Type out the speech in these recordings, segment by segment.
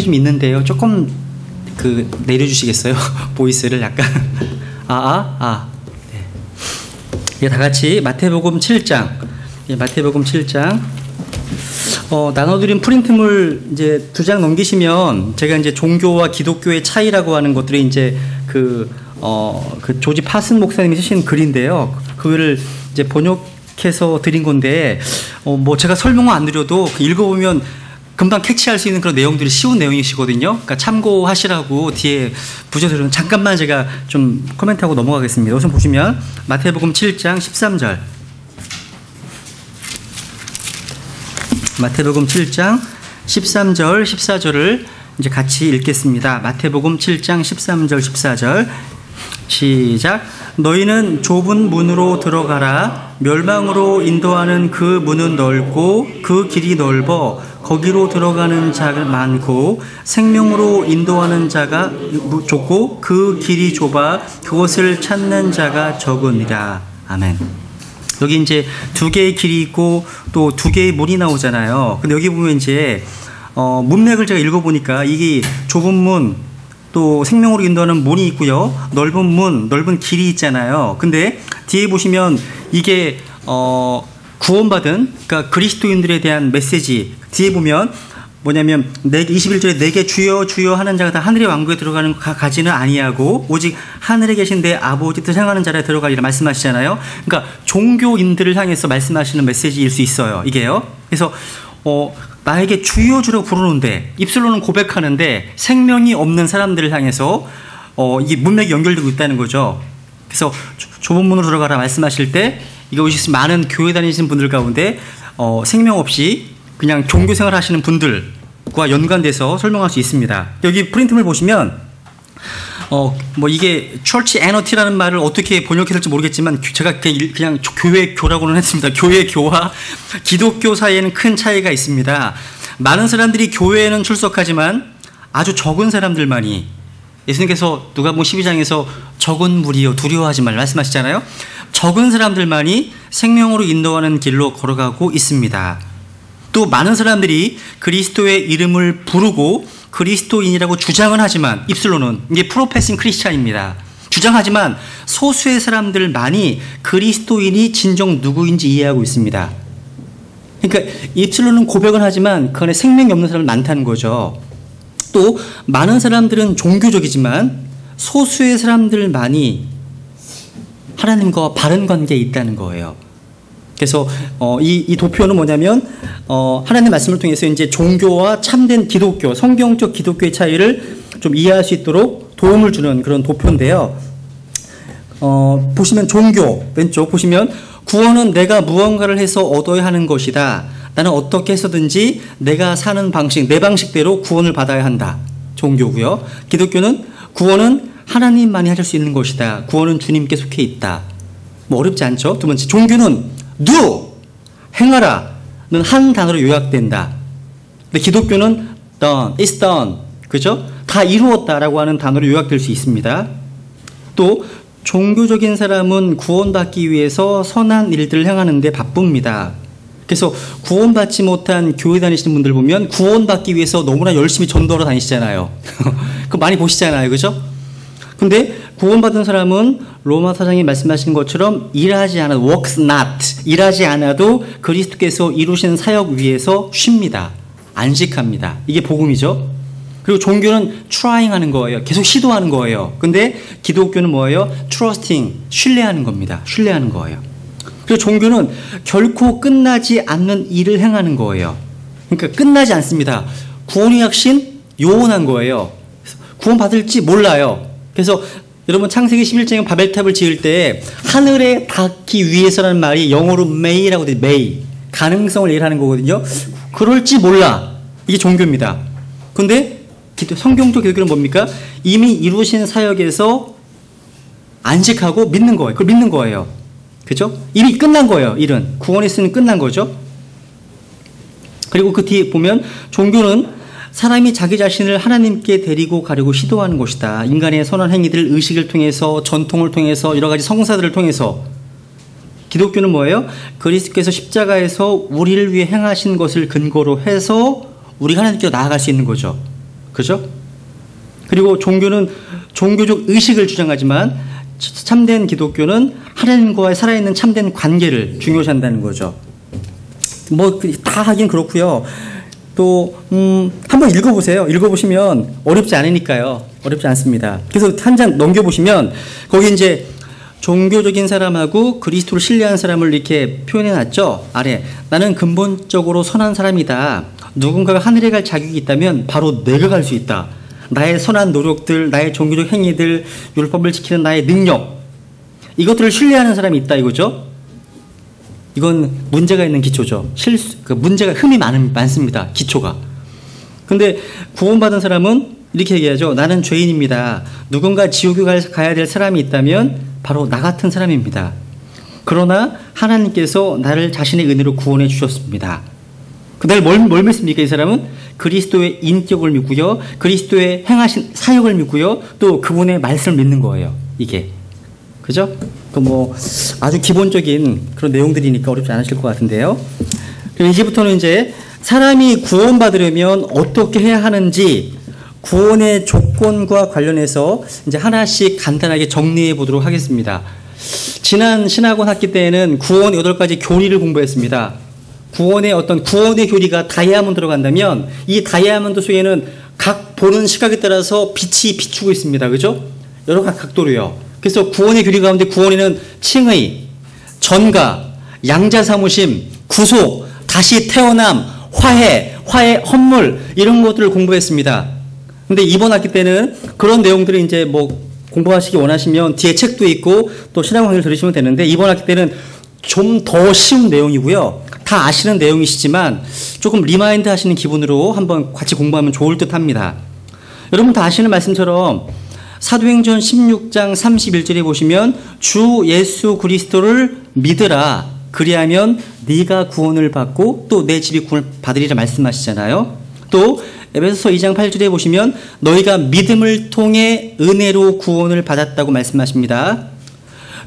좀 있는데요. 조금 내려주시겠어요? 보이스를 약간. 네. 예, 다 같이 마태복음 7장. 예, 마태복음 7장. 나눠드린 프린트물 이제 2장 넘기시면 제가 이제 종교와 기독교의 차이라고 하는 것들이 이제 그 조지 파슨 목사님이 쓰신 글인데요. 그거를 이제 번역해서 드린 건데, 뭐 제가 설명을 안 드려도 읽어보면 금방 캐치할 수 있는 그런 내용들이 쉬운 내용이시거든요. 그러니까 참고하시라고 뒤에 부저들은 잠깐만 제가 좀 코멘트하고 넘어가겠습니다. 우선 보시면 마태복음 7장 13절. 마태복음 7장 13절 14절을 이제 같이 읽겠습니다. 마태복음 7장 13절 14절 시작. 너희는 좁은 문으로 들어가라. 멸망으로 인도하는 그 문은 넓고 그 길이 넓어 거기로 들어가는 자가 많고 생명으로 인도하는 자가 좁고 그 길이 좁아 그것을 찾는 자가 적으니라. 아멘. 여기 이제 2개의 길이 있고 또 2개의 문이 나오잖아요. 근데 여기 보면 이제 문맥을 제가 읽어보니까 이게 좁은 문 또 생명으로 인도하는 문이 있고요. 넓은 문, 넓은 길이 있잖아요. 근데 뒤에 보시면 이게 구원받은 그러니까 그리스도인들에 대한 메시지 뒤에 보면 뭐냐면 21절에 내게 주여 주여 하는 자가 다 하늘의 왕국에 들어가는 가지는 아니하고 오직 하늘에 계신 내 아버지 뜻 행하는 자라 들어가리라 말씀하시잖아요. 그러니까 종교인들을 향해서 말씀하시는 메시지일 수 있어요. 이게요. 그래서 나에게 주여 주라고 부르는데 입술로는 고백하는데 생명이 없는 사람들을 향해서 이게 문맥이 연결되고 있다는 거죠. 그래서 좁은 문으로 들어가라 말씀하실 때 이것이 많은 교회 다니시는 분들 가운데 생명 없이 그냥 종교생활 하시는 분들과 연관돼서 설명할 수 있습니다. 여기 프린트물 보시면 뭐 이게 church anarchy라는 말을 어떻게 번역했을지 모르겠지만 제가 그냥 교회교라고는 했습니다. 교회교와 기독교 사이에는 큰 차이가 있습니다. 많은 사람들이 교회에는 출석하지만 아주 적은 사람들만이 예수님께서 누가복음 12장에서 적은 무리여 두려워하지 말라 말씀하시잖아요. 적은 사람들만이 생명으로 인도하는 길로 걸어가고 있습니다. 또 많은 사람들이 그리스도의 이름을 부르고 그리스도인이라고 주장은 하지만 입술로는 이게 프로페싱 크리스찬입니다. 주장하지만 소수의 사람들만이 그리스도인이 진정 누구인지 이해하고 있습니다. 그러니까 입술로는 고백은 하지만 그 안에 생명이 없는 사람이 많다는 거죠. 또 많은 사람들은 종교적이지만 소수의 사람들만이 하나님과 바른 관계에 있다는 거예요. 그래서 이 도표는 뭐냐면 하나님의 말씀을 통해서 이제 종교와 참된 기독교, 성경적 기독교의 차이를 좀 이해할 수 있도록 도움을 주는 그런 도표인데요. 보시면 종교 왼쪽 보시면 구원은 내가 무언가를 해서 얻어야 하는 것이다. 나는 어떻게 해서든지 내가 사는 방식, 내 방식대로 구원을 받아야 한다. 종교고요. 기독교는 구원은 하나님만이 하실 수 있는 것이다. 구원은 주님께 속해 있다. 뭐 어렵지 않죠? 두 번째 종교는 do, 행하라는 한 단어로 요약된다. 근데 기독교는 done, it's done, 그죠? 다 이루었다라고 하는 단어로 요약될 수 있습니다. 또 종교적인 사람은 구원받기 위해서 선한 일들을 행하는 데 바쁩니다. 그래서 구원받지 못한 교회 다니시는 분들 보면 구원받기 위해서 너무나 열심히 전도하러 다니시잖아요. 그거 많이 보시잖아요, 그죠? 근데 구원받은 사람은 로마 사장이 말씀하신 것처럼 일하지 않아도 works not 일하지 않아도 그리스도께서 이루신 사역 위에서 쉽니다. 안식합니다. 이게 복음이죠. 그리고 종교는 trying 하는 거예요. 계속 시도하는 거예요. 근데 기독교는 뭐예요? trusting 신뢰하는 겁니다. 신뢰하는 거예요. 그리고 종교는 결코 끝나지 않는 일을 행하는 거예요. 그러니까 끝나지 않습니다. 구원의 확신 요원한 거예요. 구원 받을지 몰라요. 그래서 여러분 창세기 11장에 바벨탑을 지을 때 하늘에 닿기 위해서라는 말이 영어로 may라고 돼. may. 가능성을 얘기하는 거거든요. 그럴지 몰라. 이게 종교입니다. 근데 성경적 기독교는 뭡니까? 이미 이루신 사역에서 안식하고 믿는 거예요. 그걸 믿는 거예요. 그죠? 이미 끝난 거예요. 일은. 구원의 쓰는 끝난 거죠. 그리고 그 뒤에 보면 종교는 사람이 자기 자신을 하나님께 데리고 가려고 시도하는 것이다. 인간의 선한 행위들, 의식을 통해서, 전통을 통해서, 여러 가지 성사들을 통해서. 기독교는 뭐예요? 그리스도께서 십자가에서 우리를 위해 행하신 것을 근거로 해서 우리가 하나님께로 나아갈 수 있는 거죠. 그죠? 그리고 종교는 종교적 의식을 주장하지만 참된 기독교는 하나님과의 살아있는 참된 관계를 중요시한다는 거죠. 뭐 다 하긴 그렇고요. 또 한번 읽어보세요. 읽어보시면 어렵지 않으니까요. 어렵지 않습니다. 그래서 한 장 넘겨보시면 거기 이제 종교적인 사람하고 그리스도를 신뢰하는 사람을 이렇게 표현해놨죠. 아래 나는 근본적으로 선한 사람이다. 누군가가 하늘에 갈 자격이 있다면 바로 내가 갈 수 있다. 나의 선한 노력들, 나의 종교적 행위들, 율법을 지키는 나의 능력, 이것들을 신뢰하는 사람이 있다 이거죠. 이건 문제가 있는 기초죠. 문제가 흠이 많습니다. 기초가. 근데 구원받은 사람은 이렇게 얘기하죠. 나는 죄인입니다. 누군가 지옥에 가야 될 사람이 있다면 바로 나 같은 사람입니다. 그러나 하나님께서 나를 자신의 은혜로 구원해 주셨습니다. 그다음에 뭘 믿습니까? 이 사람은 그리스도의 인격을 믿고요. 그리스도의 행하신 사역을 믿고요. 또 그분의 말씀을 믿는 거예요. 이게. 그죠? 그 뭐 아주 기본적인 그런 내용들이니까 어렵지 않으실 것 같은데요. 그럼 이제부터는 이제 사람이 구원받으려면 어떻게 해야 하는지 구원의 조건과 관련해서 이제 하나씩 간단하게 정리해 보도록 하겠습니다. 지난 신학원 학기 때에는 구원 8가지 교리를 공부했습니다. 구원의 어떤 구원의 교리가 다이아몬드로 간다면 이 다이아몬드 속에는 각 보는 시각에 따라서 빛이 비추고 있습니다. 그죠? 여러 각도로요. 그래서 구원의 교리 가운데 구원에는 칭의, 전가, 양자사무심, 구속, 다시 태어남, 화해, 헌물 이런 것들을 공부했습니다. 근데 이번 학기 때는 그런 내용들을 이제 뭐 공부하시기 원하시면 뒤에 책도 있고 또 신학 강의를 들으시면 되는데 이번 학기 때는 좀 더 쉬운 내용이고요. 다 아시는 내용이시지만 조금 리마인드 하시는 기분으로 한번 같이 공부하면 좋을 듯 합니다. 여러분 다 아시는 말씀처럼 사도행전 16장 31절에 보시면 주 예수 그리스도를 믿으라. 그리하면 네가 구원을 받고 또 내 집이 구원을 받으리라 말씀하시잖아요. 또 에베소서 2장 8절에 보시면 너희가 믿음을 통해 은혜로 구원을 받았다고 말씀하십니다.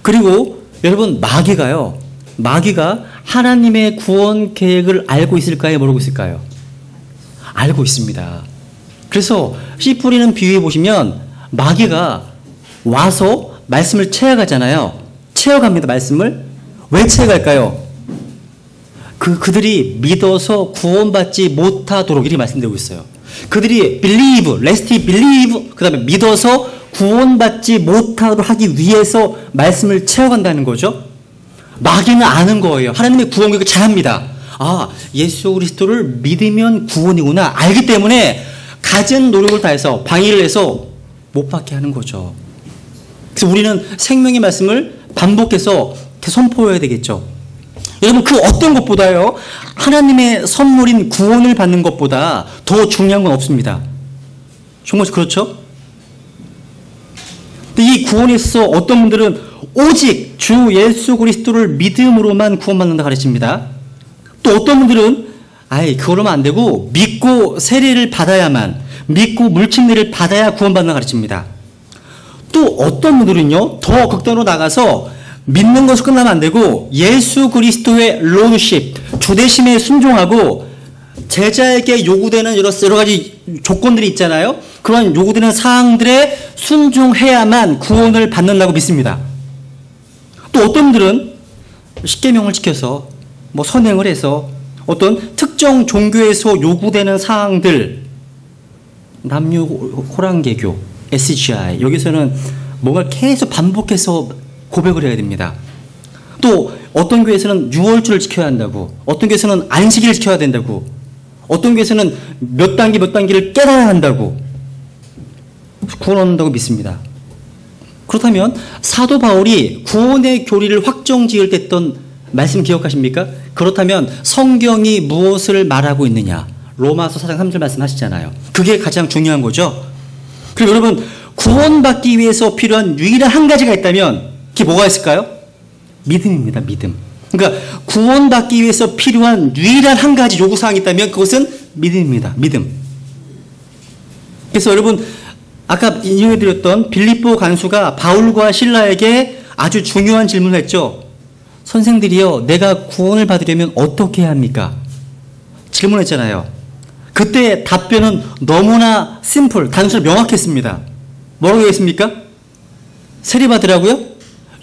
그리고 여러분 마귀가 하나님의 구원 계획을 알고 있을까요? 모르고 있을까요? 알고 있습니다. 그래서 씨 뿌리는 비유에 보시면 마귀가 와서 말씀을 채워가잖아요. 채워갑니다. 말씀을. 왜 채워갈까요? 그들이 믿어서 구원받지 못하도록 이렇게 말씀드리고 있어요. 그들이 believe, 그 다음에 믿어서 구원받지 못하도록 하기 위해서 말씀을 채워간다는 거죠. 마귀는 아는 거예요. 하나님의 구원 계획을 잘 압니다. 아, 예수 그리스도를 믿으면 구원이구나. 알기 때문에 갖은 노력을 다해서 방해를 해서 못 받게 하는 거죠. 그래서 우리는 생명의 말씀을 반복해서 선포해야 되겠죠. 여러분 그 어떤 것보다요 하나님의 선물인 구원을 받는 것보다 더 중요한 건 없습니다. 정말 그렇죠? 근데 이 구원에 있어서 어떤 분들은 오직 주 예수 그리스도를 믿음으로만 구원받는다 가르칩니다. 또 어떤 분들은 그러면 안 되고 믿고 세례를 받아야만, 믿고 물침례를 받아야 구원받는다 가르칩니다. 또 어떤 분들은요 더 극단으로 나가서 믿는 것으로 끝나면 안 되고 예수 그리스도의 론십, 주대심에 순종하고 제자에게 요구되는 여러 가지 조건들이 있잖아요. 그런 요구되는 사항들에 순종해야만 구원을 받는다고 믿습니다. 또 어떤 분들은 십계명을 지켜서 뭐 선행을 해서 어떤 특정 종교에서 요구되는 사항들, 남녀 호랑개교, SGI 여기서는 뭔가 계속 반복해서 고백을 해야 됩니다. 또 어떤 교회에서는 유월주를 지켜야 한다고, 어떤 교회에서는 안식일을 지켜야 된다고, 어떤 교회에서는 몇 단계를 깨달아야 한다고 구원 얻는다고 믿습니다. 그렇다면 사도 바울이 구원의 교리를 확정 지을 때 했던 말씀 기억하십니까? 그렇다면 성경이 무엇을 말하고 있느냐? 로마서 4장 3절 말씀하시잖아요. 그게 가장 중요한 거죠. 그리고 여러분 구원받기 위해서 필요한 유일한 한 가지가 있다면 그게 뭐가 있을까요? 믿음입니다. 믿음. 그러니까 구원받기 위해서 필요한 유일한 한 가지 요구사항이 있다면 그것은 믿음입니다. 믿음. 그래서 여러분 아까 인용해드렸던 빌립보 간수가 바울과 실라에게 아주 중요한 질문을 했죠. 선생들이요, 내가 구원을 받으려면 어떻게 해야 합니까? 질문했잖아요. 그때 답변은 너무나 심플, 단순 명확했습니다. 뭐라고 했습니까? 세리받으라고요?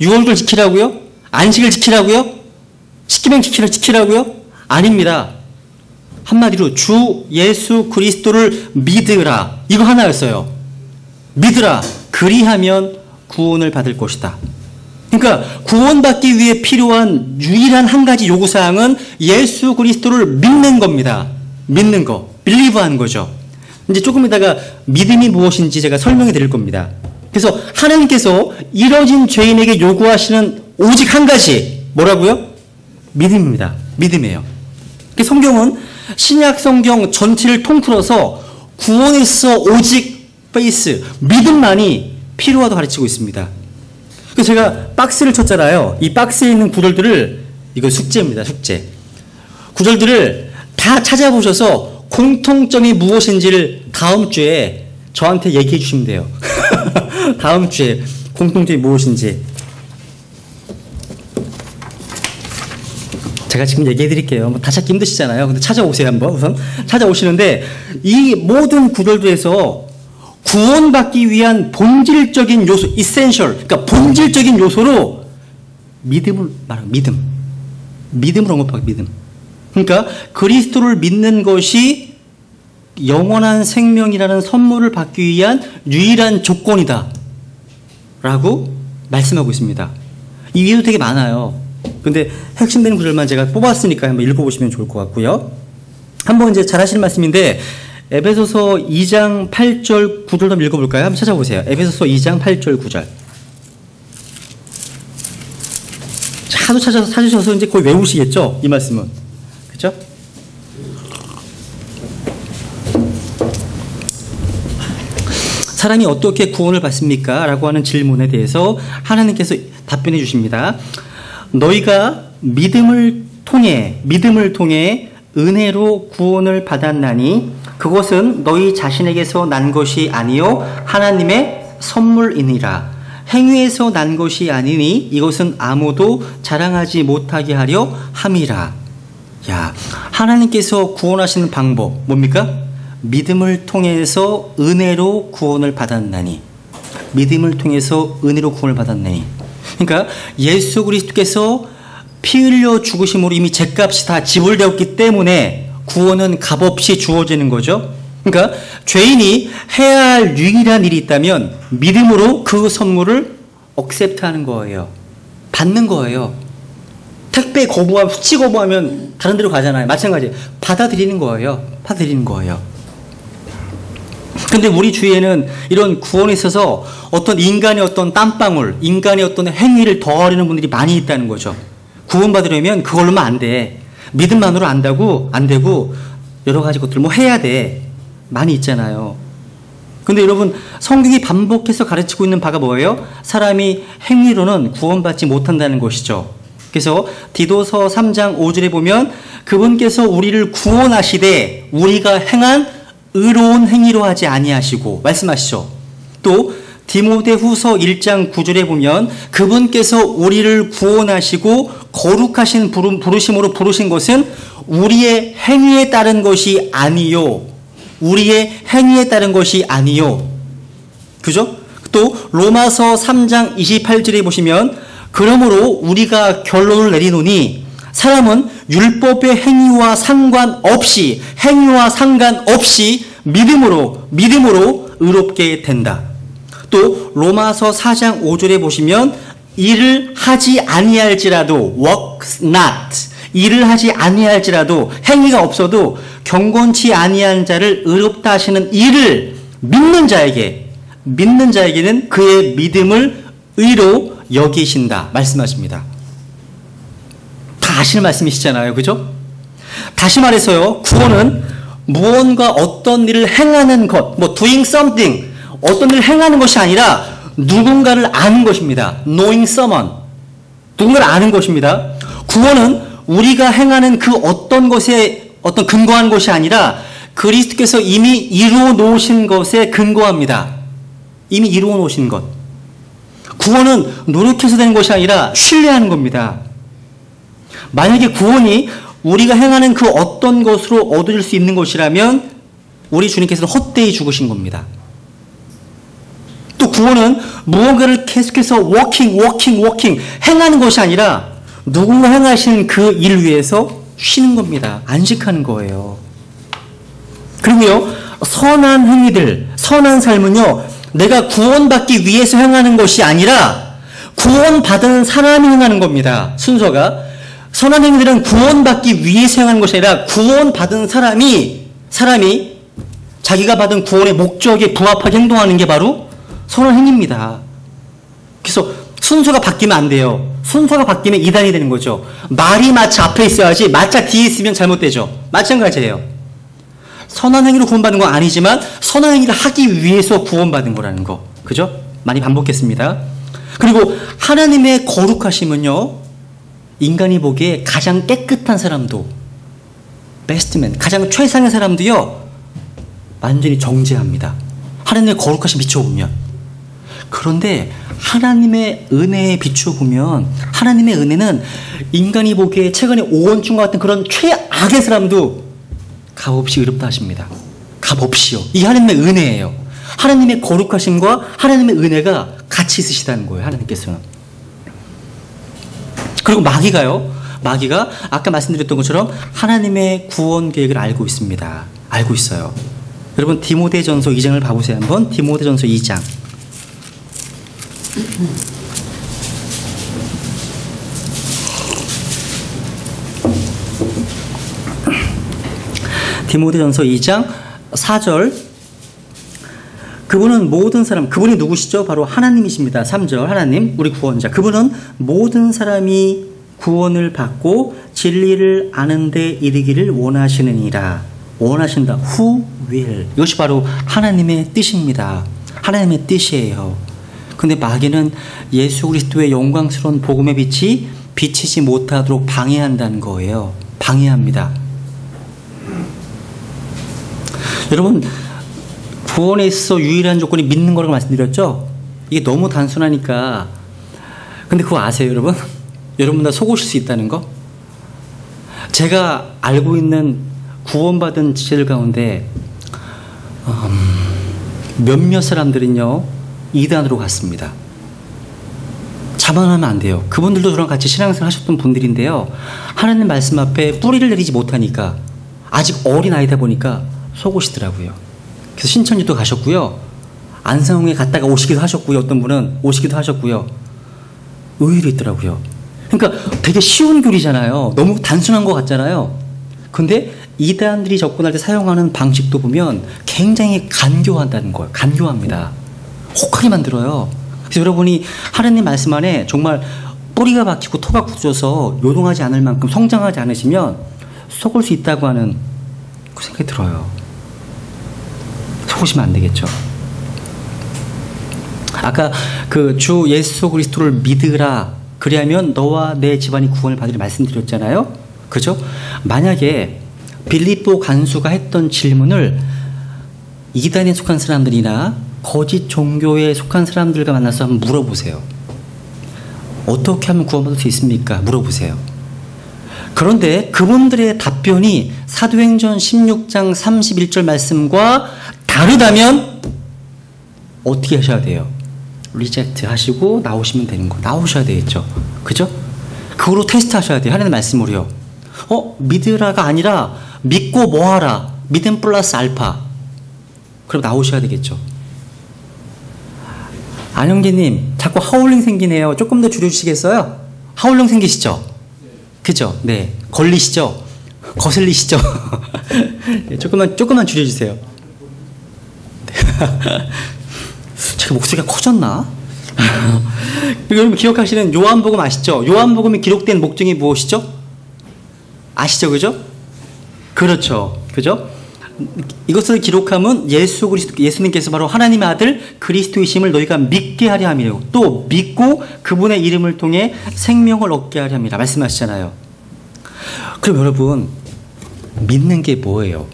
유월절 지키라고요? 안식을 지키라고요? 십계명 지키라고요? 아닙니다. 한마디로 주 예수 그리스도를 믿으라. 이거 하나였어요. 믿으라. 그리하면 구원을 받을 것이다. 그러니까 구원받기 위해 필요한 유일한 한 가지 요구사항은 예수 그리스도를 믿는 겁니다. 믿는 거. 빌리브하는 거죠. 이제 조금 이따가 믿음이 무엇인지 제가 설명해 드릴 겁니다. 그래서 하나님께서 이뤄진 죄인에게 요구하시는 오직 한 가지. 뭐라고요? 믿음입니다. 믿음이에요. 성경은 신약 성경 전체를 통틀어서 구원에 있어 오직 페이스, 믿음만이 필요하다고 가르치고 있습니다. 그래서 제가 박스를 쳤잖아요. 이 박스에 있는 구절들을, 이거 숙제입니다. 숙제. 구절들을 다 찾아보셔서 공통점이 무엇인지를 다음 주에 저한테 얘기해 주시면 돼요. 다음 주에 공통점이 무엇인지. 제가 지금 얘기해 드릴게요. 다 찾기 힘드시잖아요. 근데 찾아오세요, 한번. 우선. 찾아오시는데, 이 모든 구절들에서 구원받기 위한 본질적인 요소, essential, 그러니까 본질적인 요소로 믿음을 말하고, 믿음을 언급하고, 믿음. 그러니까 그리스도를 믿는 것이 영원한 생명이라는 선물을 받기 위한 유일한 조건이다. 라고 말씀하고 있습니다. 이 이유도 되게 많아요. 근데 핵심되는 구절만 제가 뽑았으니까 한번 읽어보시면 좋을 것 같고요. 한번 이제 잘 하시는 말씀인데, 에베소서 2장 8절 9절 한번 읽어볼까요? 한번 찾아보세요. 에베소서 2장 8절 9절. 하도 찾으셔서 이제 거의 외우시겠죠? 이 말씀은. 그죠? 사람이 어떻게 구원을 받습니까? 라고 하는 질문에 대해서 하나님께서 답변해 주십니다. 너희가 믿음을 통해 은혜로 구원을 받았나니 그것은 너희 자신에게서 난 것이 아니요 하나님의 선물이니라. 행위에서 난 것이 아니니 이것은 아무도 자랑하지 못하게 하려 함이라. 야, 하나님께서 구원하시는 방법 뭡니까? 믿음을 통해서 은혜로 구원을 받았나니. 믿음을 통해서 은혜로 구원을 받았나니. 그러니까 예수 그리스도께서 피 흘려 죽으심으로 이미 죗값이 다 지불되었기 때문에 구원은 값없이 주어지는 거죠. 그러니까 죄인이 해야 할 유일한 일이 있다면 믿음으로 그 선물을 억셉트하는 거예요. 받는 거예요. 택배 거부하면, 수치 거부하면 다른 데로 가잖아요. 마찬가지. 받아들이는 거예요. 근데 우리 주위에는 이런 구원에 있어서 어떤 인간의 어떤 땀방울, 인간의 어떤 행위를 더하려는 분들이 많이 있다는 거죠. 구원받으려면 그걸로만 안 돼. 믿음만으로 안 되고 여러 가지 것들 뭐 해야 돼. 많이 있잖아요. 근데 여러분, 성경이 반복해서 가르치고 있는 바가 뭐예요? 사람이 행위로는 구원받지 못한다는 것이죠. 그래서 디도서 3장 5절에 보면 그분께서 우리를 구원하시되 우리가 행한 의로운 행위로 하지 아니하시고 말씀하시죠. 또 디모데후서 1장 9절에 보면 그분께서 우리를 구원하시고 거룩하신 부르심으로 부르신 것은 우리의 행위에 따른 것이 아니요. 그죠? 또 로마서 3장 28절에 보시면 그러므로 우리가 결론을 내리노니 사람은 율법의 행위와 상관없이 믿음으로 의롭게 된다. 또 로마서 4장 5절에 보시면 일을 하지 아니할지라도 works not, 일을 하지 아니할지라도 행위가 없어도 경건치 아니한 자를 의롭다 하시는 이를 믿는 자에게는 그의 믿음을 의로 여기신다 말씀하십니다. 다 아시는 말씀이시잖아요. 그죠? 다시 말해서요, 구원은 무언가 어떤 일을 행하는 것, 뭐 doing something, 어떤 일을 행하는 것이 아니라 누군가를 아는 것입니다. knowing someone, 누군가를 아는 것입니다. 구원은 우리가 행하는 그 어떤 것에 어떤 근거한 것이 아니라 그리스도께서 이미 이루어 놓으신 것에 근거합니다. 이미 이루어 놓으신 것. 구원은 노력해서 되는 것이 아니라 신뢰하는 겁니다. 만약에 구원이 우리가 행하는 그 어떤 것으로 얻어질 수 있는 것이라면 우리 주님께서는 헛되이 죽으신 겁니다. 또 구원은 무언가를 계속해서 워킹 행하는 것이 아니라 누군가 행하시는 그 일 위해서 쉬는 겁니다. 안식하는 거예요. 그리고요, 선한 행위들, 선한 삶은요, 내가 구원받기 위해서 행하는 것이 아니라 구원받은 사람이 행하는 겁니다. 순서가. 선한 행위들은 구원받기 위해서 행하는 것이 아니라 구원받은 사람이 자기가 받은 구원의 목적에 부합하게 행동하는 게 바로 선한 행위입니다. 그래서 순서가 바뀌면 안 돼요. 순서가 바뀌면 이단이 되는 거죠. 말이 마차 앞에 있어야지 마차 뒤에 있으면 잘못되죠. 마찬가지예요. 선한 행위로 구원받은 건 아니지만 선한 행위를 하기 위해서 구원받은 거라는 거. 그죠? 많이 반복했습니다. 그리고 하나님의 거룩하심은요, 인간이 보기에 가장 깨끗한 사람도, 베스트맨, 가장 최상의 사람도요, 완전히 정죄합니다. 하나님의 거룩하심 비춰보면. 그런데 하나님의 은혜에 비춰보면 하나님의 은혜는 인간이 보기에 최근에 오원충과 같은 그런 최악의 사람도 값없이 의롭다 하십니다. 값없이요. 이게 하나님의 은혜예요. 하나님의 거룩하심과 하나님의 은혜가 같이 있으시다는 거예요. 하나님께서는. 그리고 마귀가 아까 말씀드렸던 것처럼 하나님의 구원 계획을 알고 있습니다. 알고 있어요. 여러분 디모데전서 2장을 봐보세요. 한번 디모데전서 2장. 디모데전서 2장 4절. 그분은 모든 사람, 그분이 누구시죠? 바로 하나님이십니다. 3절 하나님, 우리 구원자. 그분은 모든 사람이 구원을 받고 진리를 아는 데 이르기를 원하시느니라. 원하신다. Who will. 이것이 바로 하나님의 뜻입니다. 하나님의 뜻이에요. 근데 마귀는 예수 그리스도의 영광스러운 복음의 빛이 비치지 못하도록 방해한다는 거예요. 방해합니다. 여러분, 구원에 있어 유일한 조건이 믿는 거라고 말씀드렸죠? 이게 너무 단순하니까. 근데 그거 아세요, 여러분? 여러분 다 속으실 수 있다는 거? 제가 알고 있는 구원받은 지체들 가운데 몇몇 사람들은요, 이단으로 갔습니다. 자만하면 안 돼요. 그분들도 저랑 같이 신앙생활 하셨던 분들인데요, 하나님 말씀 앞에 뿌리를 내리지 못하니까, 아직 어린 아이다 보니까 속으시더라고요. 그래서 신천지도 가셨고요, 안상홍에 갔다가 오시기도 하셨고요, 어떤 분은 오시기도 하셨고요. 의외로 있더라고요. 그러니까 되게 쉬운 교리잖아요. 너무 단순한 것 같잖아요. 근데 이단들이 접근할 때 사용하는 방식도 보면 굉장히 간교한다는 거예요. 간교합니다. 혹하게 만들어요. 그래서 여러분이 하나님 말씀 안에 정말 뿌리가 박히고 토가 굳어서 요동하지 않을 만큼 성장하지 않으시면 속을 수 있다고 하는 그 생각이 들어요. 속으시면 안 되겠죠. 아까 그 주 예수 그리스도를 믿으라, 그리하면 너와 내 집안이 구원을 받으리 말씀드렸잖아요. 그죠? 만약에 빌립보 간수가 했던 질문을 이단에 속한 사람들이나 거짓 종교에 속한 사람들과 만나서 한번 물어보세요. 어떻게 하면 구원받을 수 있습니까? 물어보세요. 그런데 그분들의 답변이 사도행전 16장 31절 말씀과 다르다면 어떻게 하셔야 돼요? 리젝트 하시고 나오시면 되는 거. 나오셔야 되겠죠. 그죠? 그거로 테스트 하셔야 돼요. 하나님 말씀으로요. 믿으라가 아니라 믿고 뭐하라. 믿음 플러스 알파. 그럼 나오셔야 되겠죠. 안영기님, 자꾸 하울링 생기네요. 조금 더 줄여주시겠어요? 하울링 생기시죠? 그죠? 네. 걸리시죠? 거슬리시죠? 네, 조금만 줄여주세요. 제가 목소리가 커졌나? 여러분 기억하시는 요한복음 아시죠? 요한복음이 기록된 목적이 무엇이죠? 아시죠? 그죠? 그렇죠. 그죠? 이것을 기록함은 예수님께서 바로 하나님의 아들 그리스도이심을 너희가 믿게 하려 함이요, 또 믿고 그분의 이름을 통해 생명을 얻게 하려 함이라 말씀하시잖아요. 그럼 여러분, 믿는 게 뭐예요?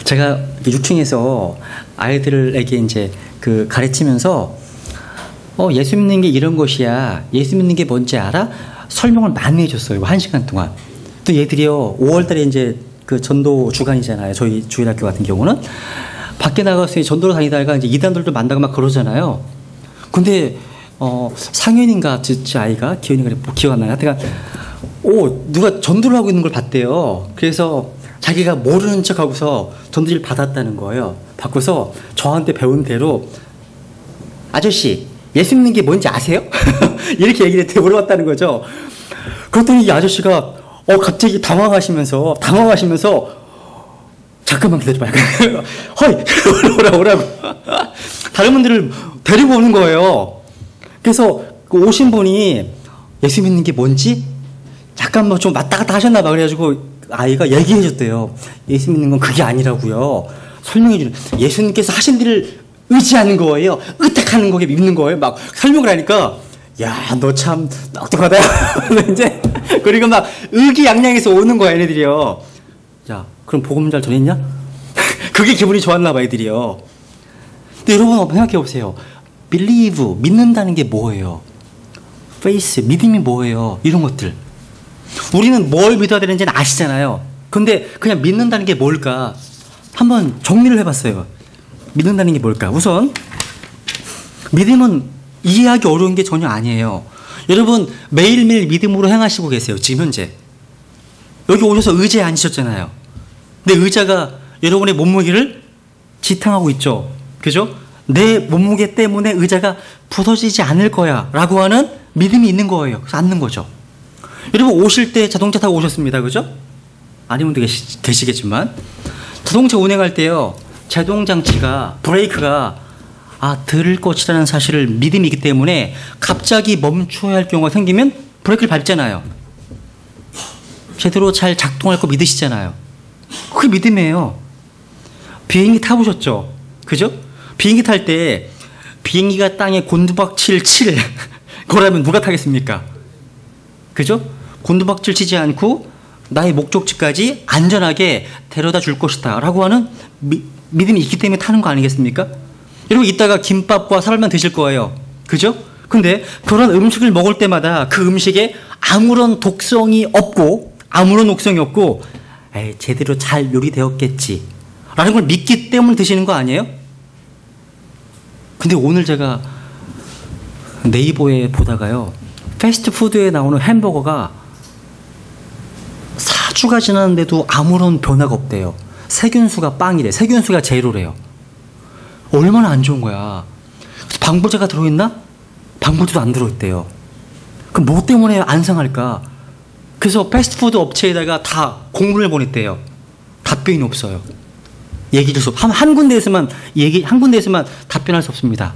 제가 유충에서 아이들에게 이제 그 가르치면서 예수 믿는 게 이런 것이야, 예수 믿는 게 뭔지 알아? 설명을 많이 해줬어요. 1시간 동안. 또 얘들이요, 5월달에 이제 그 전도 주간이잖아요. 저희 주일학교 같은 경우는. 밖에 나가서 전도를 다니다가 이제 이단들도 만나고 막 그러잖아요. 근데, 상현인가, 제 아이가, 기현이가 뭐 기억 안 나요. 하여튼, 누가 전도를 하고 있는 걸 봤대요. 그래서 자기가 모르는 척 하고서 전도지를 받았다는 거예요. 받고서 저한테 배운 대로, 아저씨, 예수 믿는 게 뭔지 아세요? 이렇게 얘기를 해 물어봤다는 거죠. 그랬더니 이 아저씨가 갑자기 당황하시면서 잠깐만 기다려봐요. 허이 오라고 다른 분들을 데리고 오는 거예요. 그래서 그 오신 분이 예수 믿는 게 뭔지 잠깐만 좀 왔다 갔다 하셨나 봐. 그래가지고 아이가 얘기해 줬대요. 예수 믿는 건 그게 아니라고요. 설명해 주는, 예수님께서 하신 일을 의지하는 거예요. 의탁하는 거에 믿는 거예요. 막 설명을 하니까, 야, 너 참 똑똑하다. 이제 그리고 막 의기양양해서 오는 거야, 얘네들이요. 야, 그럼 복음 잘 전했냐? 그게 기분이 좋았나 봐, 애들이요. 근데 여러분 한번 생각해 보세요. believe, 믿는다는 게 뭐예요? faith, 믿음이 뭐예요? 이런 것들. 우리는 뭘 믿어야 되는지는 아시잖아요. 근데 그냥 믿는다는 게 뭘까? 한번 정리를 해봤어요. 믿는다는 게 뭘까? 우선 믿음은 이해하기 어려운 게 전혀 아니에요. 여러분 매일매일 믿음으로 행하시고 계세요. 지금 현재 여기 오셔서 의자에 앉으셨잖아요. 근데 의자가 여러분의 몸무게를 지탱하고 있죠. 그죠? 내 몸무게 때문에 의자가 부서지지 않을 거야 라고 하는 믿음이 있는 거예요. 그래서 앉는 거죠. 여러분 오실 때 자동차 타고 오셨습니다. 그죠? 아니면 계시겠지만 자동차 운행할 때요, 제동장치가, 브레이크가 들을 것이라는 사실을 믿음이 있기 때문에 갑자기 멈춰야 할 경우가 생기면 브레이크를 밟잖아요. 제대로 잘 작동할 거 믿으시잖아요. 그게 믿음이에요. 비행기 타보셨죠? 그죠? 비행기 탈 때 비행기가 땅에 곤두박질 칠 거라면 누가 타겠습니까? 그죠? 곤두박질 치지 않고 나의 목적지까지 안전하게 데려다 줄 것이다 라고 하는 믿음이 있기 때문에 타는 거 아니겠습니까? 여러분 이따가 김밥과 사발만 드실 거예요. 그죠? 근데 그런 음식을 먹을 때마다 그 음식에 아무런 독성이 없고 제대로 잘 요리되었겠지 라는 걸 믿기 때문에 드시는 거 아니에요? 근데 오늘 제가 네이버에 보다가요, 패스트푸드에 나오는 햄버거가 4주가 지났는데도 아무런 변화가 없대요. 세균수가 빵이래. 세균수가 제로래요. 얼마나 안 좋은 거야. 방부제가 들어있나? 방부제도 안 들어있대요. 그럼 뭐 때문에 안 상할까? 그래서 패스트푸드 업체에다가 다 공문을 보냈대요. 답변이 없어요. 얘기를 한 군데에서만 답변할 수 없습니다.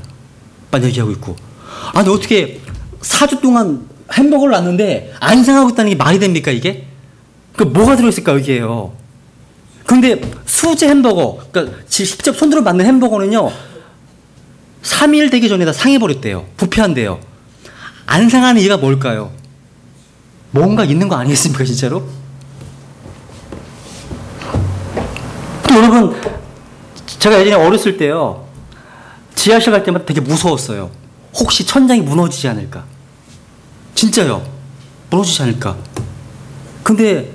만 얘기하고 있고. 아니 어떻게 4주 동안 햄버거를 놨는데 안 상하고 있다는 게 말이 됩니까 이게? 그 뭐가 들어있을까 여기에요. 근데 수제 햄버거, 그러니까 직접 손으로 만든 햄버거는요 3일 되기 전에 다 상해버렸대요. 부패한대요. 안 상하는 이유가 뭘까요? 뭔가 있는 거 아니겠습니까 진짜로? 또 여러분 제가 예전에 어렸을 때요 지하실 갈 때마다 되게 무서웠어요. 혹시 천장이 무너지지 않을까? 진짜요. 무너지지 않을까? 근데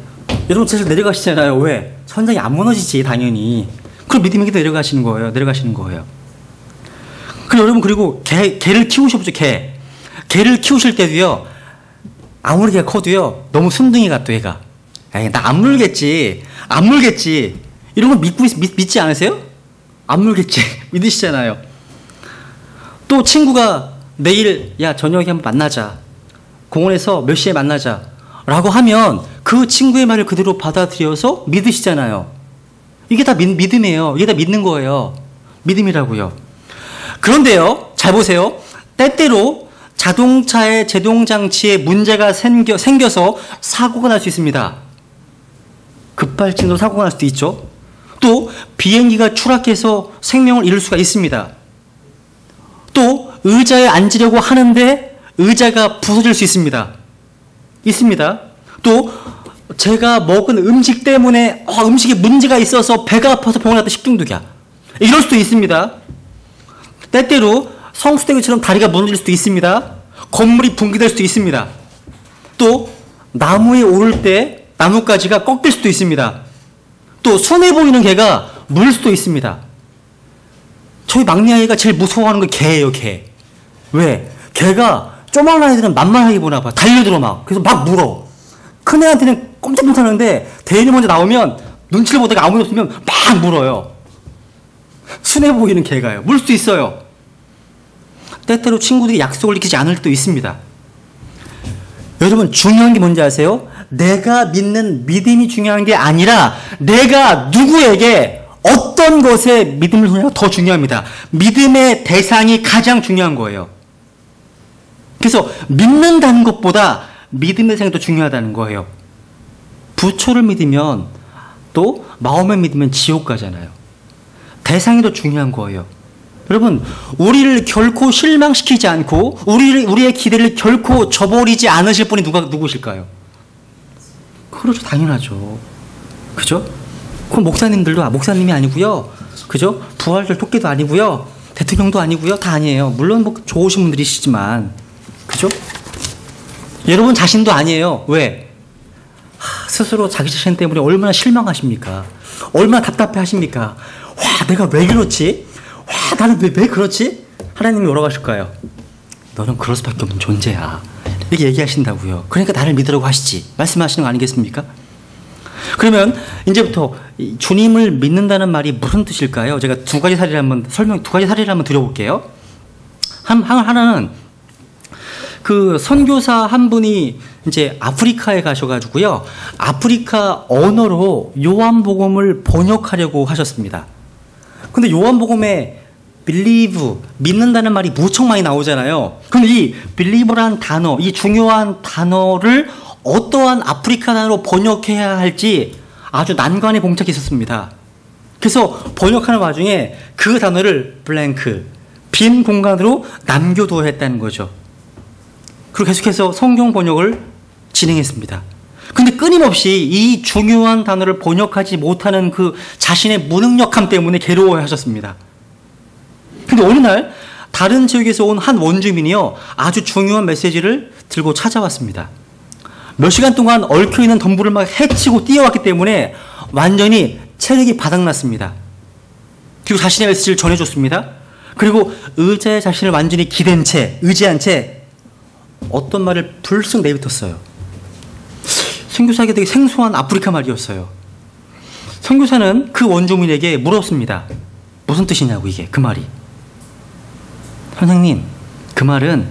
여러분 지하실 내려가시잖아요. 왜? 천장이 안 무너지지 당연히. 그럼 믿음이 내려가시는 거예요. 그리고 개를 키우셔보죠. 개를 키우실 때도요, 아무리 개가 커도요 너무 순둥이 같아 얘가. 에이 나 안 물겠지 이런 걸 믿지 않으세요? 안 물겠지 믿으시잖아요. 또 친구가 내일 야 저녁에 한번 만나자, 공원에서 몇 시에 만나자 라고 하면 그 친구의 말을 그대로 받아들여서 믿으시잖아요. 이게 다 믿음이에요. 이게 다 믿는 거예요. 믿음이라고요. 그런데요, 잘 보세요. 때때로 자동차의 제동장치에 문제가 생겨서 사고가 날 수 있습니다. 급발진으로 사고가 날 수도 있죠. 또 비행기가 추락해서 생명을 잃을 수가 있습니다. 또 의자에 앉으려고 하는데 의자가 부서질 수 있습니다. 또 제가 먹은 음식 때문에 음식에 문제가 있어서 배가 아파서 병원 갔다 식중독이야. 이럴 수도 있습니다. 때때로 성수대교처럼 다리가 무너질 수도 있습니다. 건물이 붕괴될 수도 있습니다. 또 나무에 오를 때 나뭇가지가 꺾일 수도 있습니다. 또 순해 보이는 개가 물 수도 있습니다. 저희 막내 아이가 제일 무서워하는 게 개예요, 개. 왜? 개가 조만한 애들은 만만하게 보나 봐. 달려들어 막. 그래서 막 물어. 큰 애한테는 꼼짝 못하는데 대인이 먼저 나오면 눈치를 보다가 아무도 없으면 막 물어요. 순해 보이는 개가요. 물 수도 있어요. 때때로 친구들이 약속을 지키지 않을 때도 있습니다. 여러분 중요한 게 뭔지 아세요? 내가 믿는 믿음이 중요한 게 아니라 내가 누구에게 어떤 것에 믿음을 두냐가 더 중요합니다. 믿음의 대상이 가장 중요한 거예요. 그래서 믿는다는 것보다 믿음의 대상이 더 중요하다는 거예요. 부처를 믿으면 또 마음을 믿으면 지옥 가잖아요. 대상이 더 중요한 거예요. 여러분 우리를 결코 실망시키지 않고 우리의 기대를 결코 저버리지 않으실 분이 누구실까요? 그렇죠. 당연하죠. 그죠? 그럼 목사님이 아니고요. 그죠? 부활절 토끼도 아니고요. 대통령도 아니고요. 다 아니에요. 물론 뭐 좋으신 분들이시지만 그죠? 여러분 자신도 아니에요. 왜? 스스로 자기 자신 때문에 얼마나 실망하십니까? 얼마나 답답해 하십니까? 와 내가 왜 그렇지? 와 나는 왜 그렇지? 하나님이 뭐라고 하실까요? 너는 그럴 수밖에 없는 존재야. 이렇게 얘기하신다고요. 그러니까 나를 믿으라고 하시지. 말씀하시는 거 아니겠습니까? 그러면 이제부터 주님을 믿는다는 말이 무슨 뜻일까요? 제가 두 가지 사례를 한번 드려볼게요. 하나는 그 선교사 한 분이 이제 아프리카에 가셔가지고요. 아프리카 언어로 요한복음을 번역하려고 하셨습니다. 근데 요한복음에 believe, 믿는다는 말이 무척 많이 나오잖아요. 근데 이 believe란 단어, 이 중요한 단어를 어떠한 아프리카 단어로 번역해야 할지 아주 난관에 봉착해 있었습니다. 그래서 번역하는 와중에 그 단어를 blank, 빈 공간으로 남겨두어야 했다는 거죠. 그리고 계속해서 성경 번역을 진행했습니다. 근데 끊임없이 이 중요한 단어를 번역하지 못하는 그 자신의 무능력함 때문에 괴로워해 하셨습니다. 근데 어느 날 다른 지역에서 온 한 원주민이요. 아주 중요한 메시지를 들고 찾아왔습니다. 몇 시간 동안 얽혀있는 덤불을 막 해치고 뛰어왔기 때문에 완전히 체력이 바닥났습니다. 그리고 자신의 메시지를 전해줬습니다. 그리고 의자에 자신을 완전히 기댄 채, 의지한 채 어떤 말을 불쑥 내뱉었어요. 선교사에게 되게 생소한 아프리카 말이었어요. 선교사는 그 원주민에게 물었습니다. 무슨 뜻이냐고 이게 그 말이. 선생님 그 말은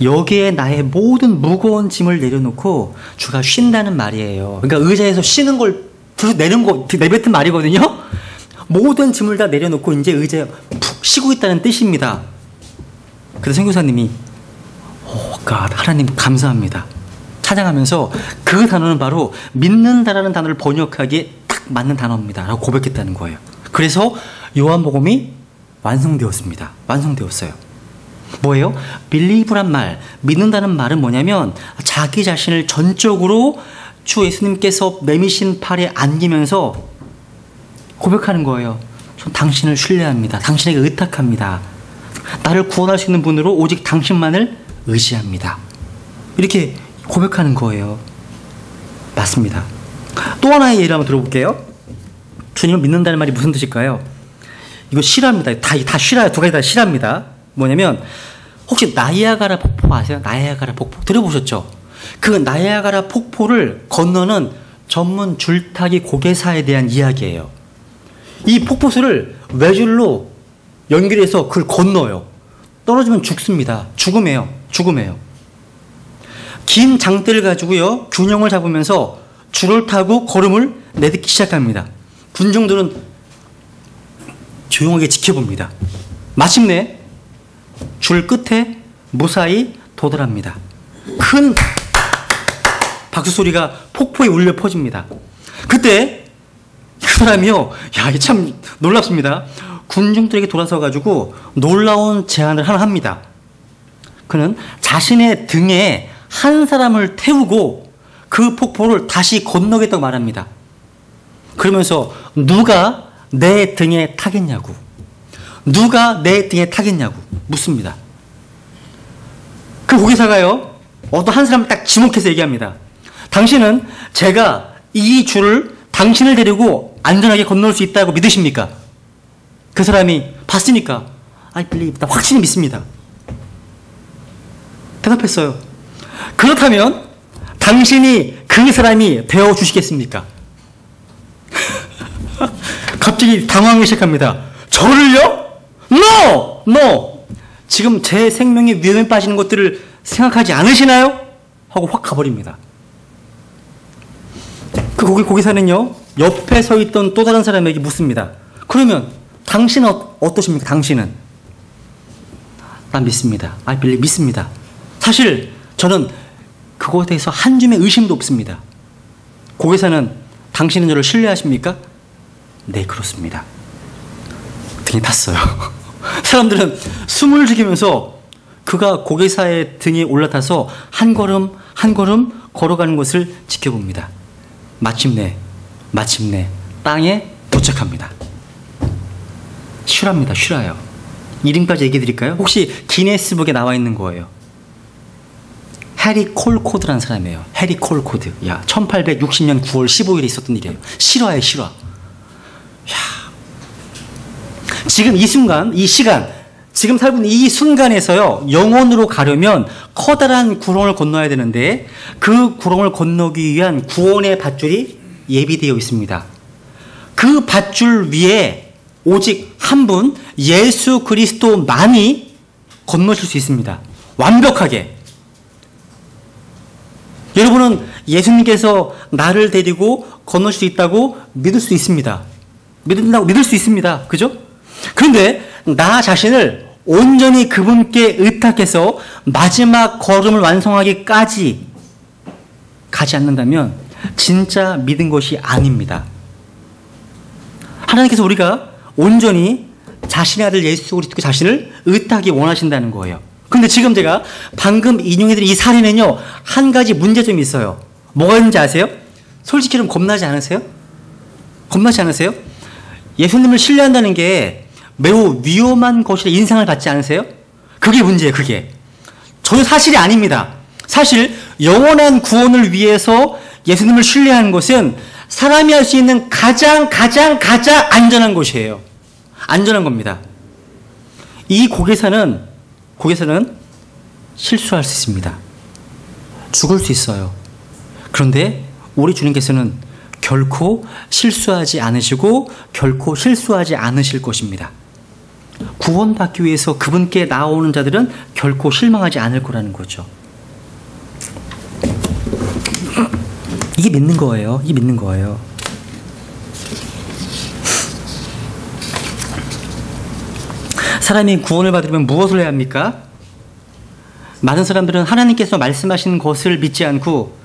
여기에 나의 모든 무거운 짐을 내려놓고 주가 쉰다는 말이에요. 그러니까 의자에서 쉬는 걸 내뱉은 말이거든요. 모든 짐을 다 내려놓고 이제 의자에 푹 쉬고 있다는 뜻입니다. 그래서 선교사님이 하나님 감사합니다. 찬양하면서 그 단어는 바로 믿는다라는 단어를 번역하기에 딱 맞는 단어입니다. 라고 고백했다는 거예요. 그래서 요한복음이 완성되었습니다. 완성되었어요. 뭐예요? believe란 말, 믿는다는 말은 뭐냐면 자기 자신을 전적으로 주 예수님께서 매미신 팔에 안기면서 고백하는 거예요. 전 당신을 신뢰합니다. 당신에게 의탁합니다. 나를 구원할 수 있는 분으로 오직 당신만을 의지합니다. 이렇게 고백하는 거예요. 맞습니다. 또 하나의 예를 한번 들어볼게요. 주님을 믿는다는 말이 무슨 뜻일까요? 이거 실화입니다. 다 실화예요. 두 가지 다 실화입니다. 뭐냐면 혹시 나이아가라 폭포 아세요? 나이아가라 폭포 들어보셨죠? 그 나이아가라 폭포를 건너는 전문 줄타기 고개사에 대한 이야기예요. 이 폭포수를 외줄로 연결해서 그걸 건너요. 떨어지면 죽습니다. 죽음이에요. 긴 장대를 가지고요. 균형을 잡으면서 줄을 타고 걸음을 내딛기 시작합니다. 군중들은 조용하게 지켜봅니다. 마침내 줄 끝에 무사히 도달합니다. 큰 박수 소리가 폭포에 울려 퍼집니다. 그때 그 사람이요. 야, 이게 참 놀랍습니다. 군중들에게 돌아서 가지고 놀라운 제안을 하나 합니다. 그는 자신의 등에 한 사람을 태우고 그 폭포를 다시 건너겠다고 말합니다. 그러면서 누가 내 등에 타겠냐고 묻습니다. 그 고개사가요, 어떤 한 사람을 딱 지목해서 얘기합니다. 당신은 제가 이 줄을 당신을 데리고 안전하게 건널 수 있다고 믿으십니까? 그 사람이 봤으니까 I believe, 나 확실히 믿습니다. 대답했어요. 그렇다면 당신이 그 사람이 되어주시겠습니까? 갑자기 당황하기 시작합니다. 저를요? No! No! 지금 제 생명의 위험에 빠지는 것들을 생각하지 않으시나요? 하고 확 가버립니다. 그 고기사는요, 옆에 서 있던 또 다른 사람에게 묻습니다. 그러면 당신은 어떠십니까? 당신은? 난 믿습니다. I believe, 믿습니다. 사실 저는 그것에 대해서 한 줌의 의심도 없습니다. 고기사는 당신은 저를 신뢰하십니까? 네, 그렇습니다. 등에 탔어요. 사람들은 숨을 죽이면서 그가 고기사의 등에 올라타서 한 걸음 한 걸음 걸어가는 것을 지켜봅니다. 마침내 땅에 도착합니다. 슈라입니다. 슈라요. 이름까지 얘기해 드릴까요? 혹시 기네스북에 나와 있는 거예요. 해리 콜코드라는 사람이에요. 해리 콜코드. 야, 1860년 9월 15일에 있었던 일이에요. 실화예요, 실화. 지금 이 순간, 이 시간, 지금 살고 있는 이 순간에서요, 영혼으로 가려면 커다란 구렁을 건너야 되는데 그 구렁을 건너기 위한 구원의 밧줄이 예비되어 있습니다. 그 밧줄 위에 오직 한 분, 예수 그리스도만이 건너실 수 있습니다. 완벽하게. 여러분은 예수님께서 나를 데리고 건널 수 있다고 믿을 수 있습니다. 믿을 수 있습니다. 그죠? 그런데 나 자신을 온전히 그분께 의탁해서 마지막 걸음을 완성하기까지 가지 않는다면 진짜 믿은 것이 아닙니다. 하나님께서 우리가 온전히 자신의 아들 예수 그리스도 자신을 의탁하기 원하신다는 거예요. 근데 지금 제가 방금 인용해드린 이 사례는요, 한 가지 문제점이 있어요. 뭐가 있는지 아세요? 솔직히 좀 겁나지 않으세요? 겁나지 않으세요? 예수님을 신뢰한다는 게 매우 위험한 것이라 인상을 받지 않으세요? 그게 문제예요, 그게. 전혀 사실이 아닙니다. 사실 영원한 구원을 위해서 예수님을 신뢰하는 것은 사람이 할 수 있는 가장 안전한 것이에요. 안전한 겁니다. 이 고개사는 실수할 수 있습니다. 죽을 수 있어요. 그런데 우리 주님께서는 결코 실수하지 않으시고 결코 실수하지 않으실 것입니다. 구원받기 위해서 그분께 나오는 자들은 결코 실망하지 않을 거라는 거죠. 이게 믿는 거예요. 이게 믿는 거예요. 사람이 구원을 받으려면 무엇을 해야 합니까? 많은 사람들은 하나님께서 말씀하신 것을 믿지 않고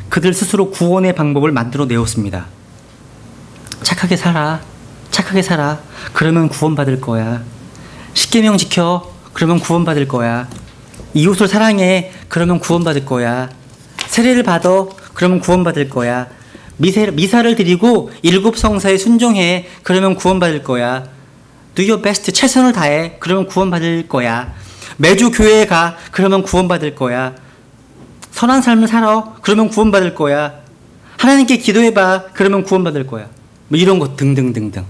그들 스스로 구원의 방법을 만들어 내었습니다. 착하게 살아. 착하게 살아. 그러면 구원받을 거야. 십계명 지켜. 그러면 구원받을 거야. 이웃을 사랑해. 그러면 구원받을 거야. 세례를 받아. 그러면 구원받을 거야. 미사를 드리고 7 성사에 순종해. 그러면 구원받을 거야. Do your best. 최선을 다해. 그러면 구원받을 거야. 매주 교회에 가. 그러면 구원받을 거야. 선한 삶을 살아. 그러면 구원받을 거야. 하나님께 기도해봐. 그러면 구원받을 거야. 뭐 이런 것 등등등등.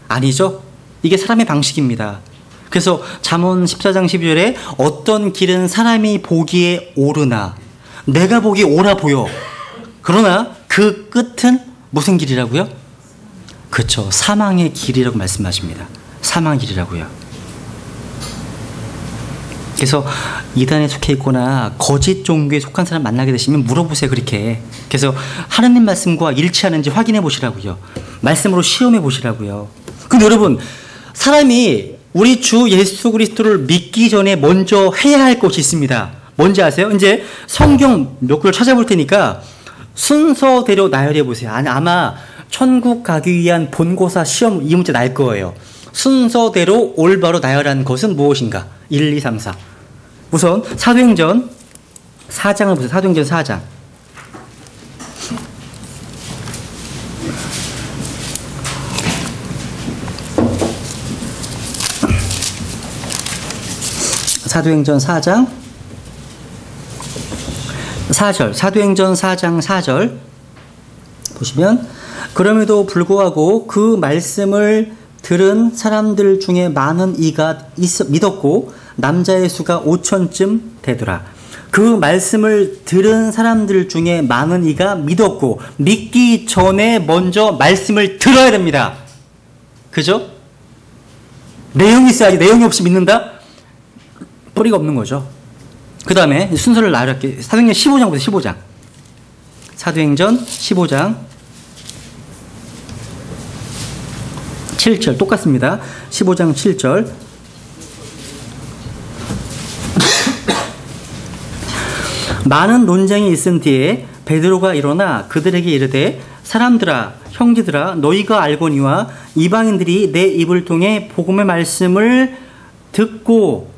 아니죠? 이게 사람의 방식입니다. 그래서 잠언 14장 12절에 어떤 길은 사람이 보기에 옳으나 내가 보기에 옳아 보여. 그러나 그 끝은 무슨 길이라고요? 그렇죠. 사망의 길이라고 말씀하십니다. 사망의 길이라고요. 그래서 이단에 속해 있거나 거짓 종교에 속한 사람 만나게 되시면 물어보세요. 그렇게. 그래서 하느님 말씀과 일치하는지 확인해 보시라고요. 말씀으로 시험해 보시라고요. 근데 여러분, 사람이 우리 주 예수 그리스도를 믿기 전에 먼저 해야 할 것이 있습니다. 뭔지 아세요? 이제 성경 몇 구절 찾아볼 테니까 순서대로 나열해 보세요. 아마 천국 가기 위한 본고사 시험 이 문제 날 거예요. 순서대로 올바로 나열한 것은 무엇인가? 1, 2, 3, 4. 우선 사도행전 4장을 보세요. 사도행전 4장. 사도행전 4장 4절. 사도행전 4장 4절 보시면 그럼에도 불구하고 그 말씀을 들은 사람들 중에 많은 이가 믿었고 남자의 수가 5천쯤 되더라. 그 말씀을 들은 사람들 중에 많은 이가 믿었고, 믿기 전에 먼저 말씀을 들어야 됩니다. 그죠? 내용이 있어야지. 내용이 없이 믿는다? 뿌리가 없는 거죠. 그 다음에 순서를 나열할게요. 사도행전 15장부터 15장. 사도행전 15장 7절 똑같습니다. 15장 7절. 많은 논쟁이 있은 뒤에 베드로가 일어나 그들에게 이르되 사람들아 형제들아 너희가 알거니와 이방인들이 내 입을 통해 복음의 말씀을 듣고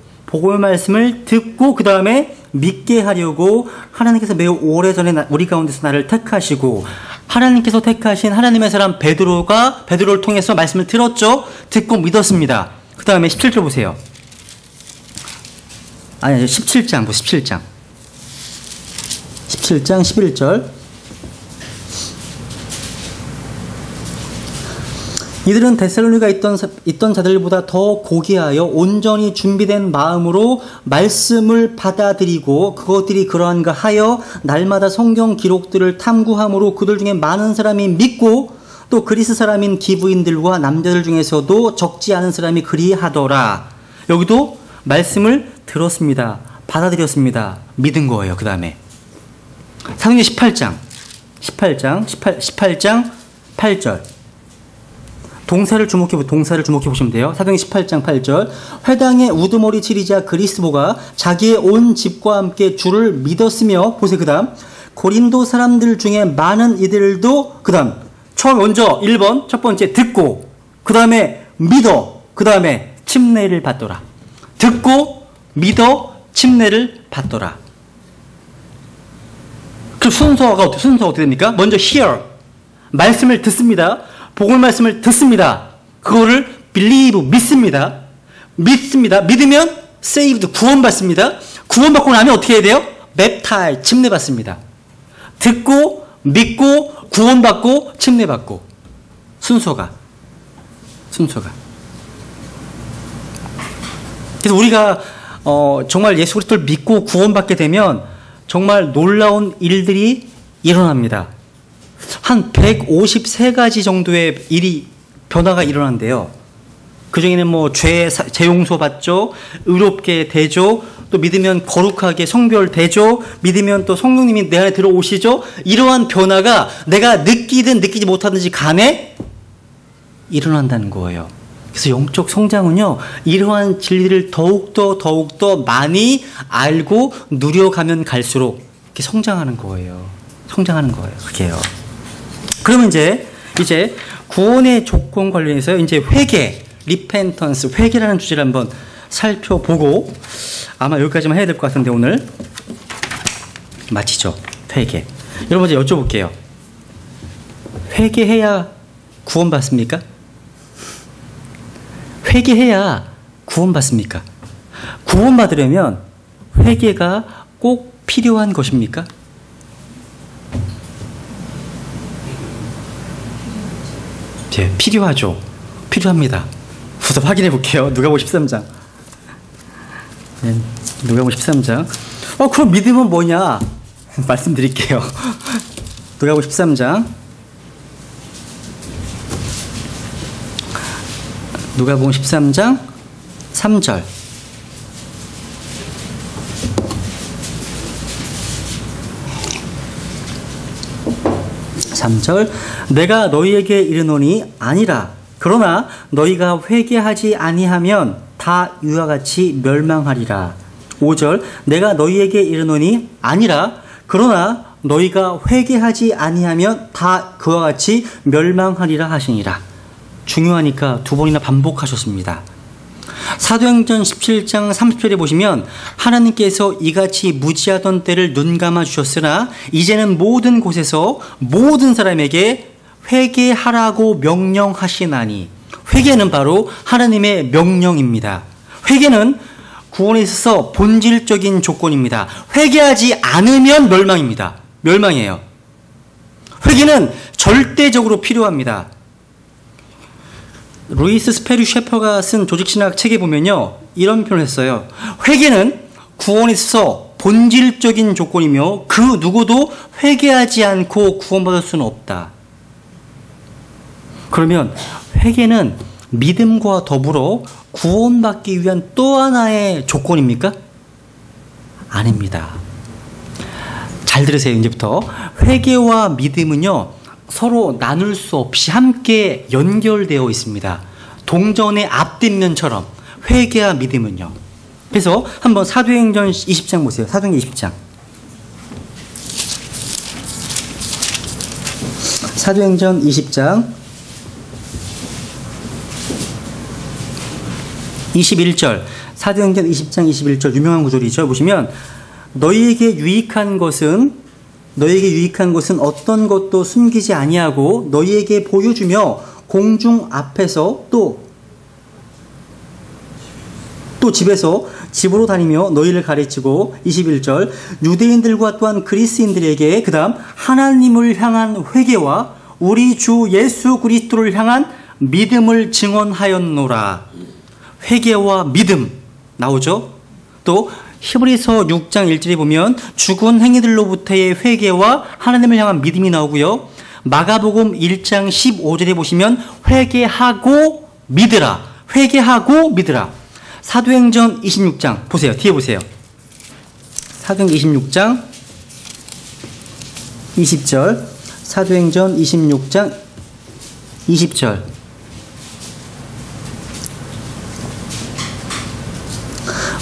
그 다음에 믿게 하려고 하나님께서 매우 오래전에 우리 가운데서 나를 택하시고, 하나님께서 택하신 하나님의 사람 베드로를 통해서 말씀을 들었죠. 듣고 믿었습니다. 그 다음에 17절 보세요. 아니 17장 17장 11절. 이들은 데살로니가 있던 자들보다 더 고귀하여 온전히 준비된 마음으로 말씀을 받아들이고 그것들이 그러한가 하여 날마다 성경 기록들을 탐구함으로 그들 중에 많은 사람이 믿고 또 그리스 사람인 기브인들과 남자들 중에서도 적지 않은 사람이 그리하더라. 여기도 말씀을 들었습니다. 받아들였습니다. 믿은 거예요. 그 다음에 사도행전 18장 8절. 동사를 주목해 보시면 돼요. 사도행전 18장 8절. 회당에 우두머리 치리자 그리스도가 자기의 온 집과 함께 주를 믿었으며, 보세요. 그 다음 고린도 사람들 중에 많은 이들도, 그 다음 먼저 1번 첫 번째 듣고, 그 다음에 믿어, 그 다음에 침례를 받더라. 듣고 믿어 침례를 받더라. 그 순서가 어떻게 됩니까? 먼저 hear, 말씀을 듣습니다. 복음의 말씀을 듣습니다. 그거를 believe, 믿습니다. 믿으면 saved, 구원받습니다. 구원받고 나면 어떻게 해야 돼요? baptize, 침례받습니다. 듣고 믿고 구원받고 침례받고. 순서가. 그래서 우리가 정말 예수 그리스도를 믿고 구원받게 되면 정말 놀라운 일들이 일어납니다. 한 153가지 정도의 변화가 일어난대요. 그 중에는 죄 용서 받죠, 의롭게 되죠, 또 믿으면 거룩하게 성별되죠, 믿으면 또 성령님이 내 안에 들어오시죠. 이러한 변화가 내가 느끼든 느끼지 못하든지 간에 일어난다는 거예요. 그래서 영적 성장은요, 이러한 진리를 더욱더 많이 알고 누려가면 갈수록 이렇게 성장하는 거예요. 그게요. 그러면 이제 구원의 조건 관련해서 이제 회개, repentance, 회개라는 주제를 한번 살펴보고, 아마 여기까지만 해야 될 것 같은데 오늘 마치죠. 회개. 여러분 이제 여쭤볼게요. 회개해야 구원받습니까? 회개해야 구원받습니까? 구원받으려면 회개가 꼭 필요한 것입니까? 네, 필요하죠. 필요합니다. 우선 확인해 볼게요. 누가복음 13장. 네, 누가복음 13장. 그럼 믿음은 뭐냐? 말씀드릴게요. 누가복음 13장. 누가복음 13장 3절. 3절. 내가 너희에게 이르노니 아니라 그러나 너희가 회개하지 아니하면 다 이와 같이 멸망하리라. 5절. 내가 너희에게 이르노니 아니라 그러나 너희가 회개하지 아니하면 다 그와 같이 멸망하리라 하시니라. 중요하니까 두 번이나 반복하셨습니다. 사도행전 17장 30절에 보시면 하나님께서 이같이 무지하던 때를 눈감아 주셨으나 이제는 모든 곳에서 모든 사람에게 회개하라고 명령하시나니. 회개는 바로 하나님의 명령입니다. 회개는 구원에 있어서 본질적인 조건입니다. 회개하지 않으면 멸망입니다. 멸망이에요. 회개는 절대적으로 필요합니다. 루이스 스페리 셰퍼가 쓴 조직신학 책에 보면요, 이런 표현을 했어요. 회개는 구원에 있어서 본질적인 조건이며 그 누구도 회개하지 않고 구원받을 수는 없다. 그러면 회개는 믿음과 더불어 구원받기 위한 또 하나의 조건입니까? 아닙니다. 잘 들으세요. 이제부터 회개와 믿음은요, 서로 나눌 수 없이 함께 연결되어 있습니다. 동전의 앞뒷면처럼 회개와 믿음은요. 그래서 한번 사도행전 20장 보세요. 사도행전 20장. 사도행전 20장 21절. 사도행전 20장 21절 유명한 구절이죠. 보시면 너희에게 유익한 것은 어떤 것도 숨기지 아니하고 너희에게 보여주며 공중 앞에서 또 집에서 집으로 다니며 너희를 가르치고 21절 유대인들과 또한 그리스인들에게 그 다음 하나님을 향한 회개와 우리 주 예수 그리스도를 향한 믿음을 증언하였노라. 회개와 믿음 나오죠. 또 히브리서 6장 1절에 보면 죽은 행위들로부터의 회개와 하나님을 향한 믿음이 나오고요. 마가복음 1장 15절에 보시면 회개하고 믿으라. 회개하고 믿으라. 사도행전 26장 보세요. 뒤에 보세요. 사도행전 26장 20절. 사도행전 26장 20절.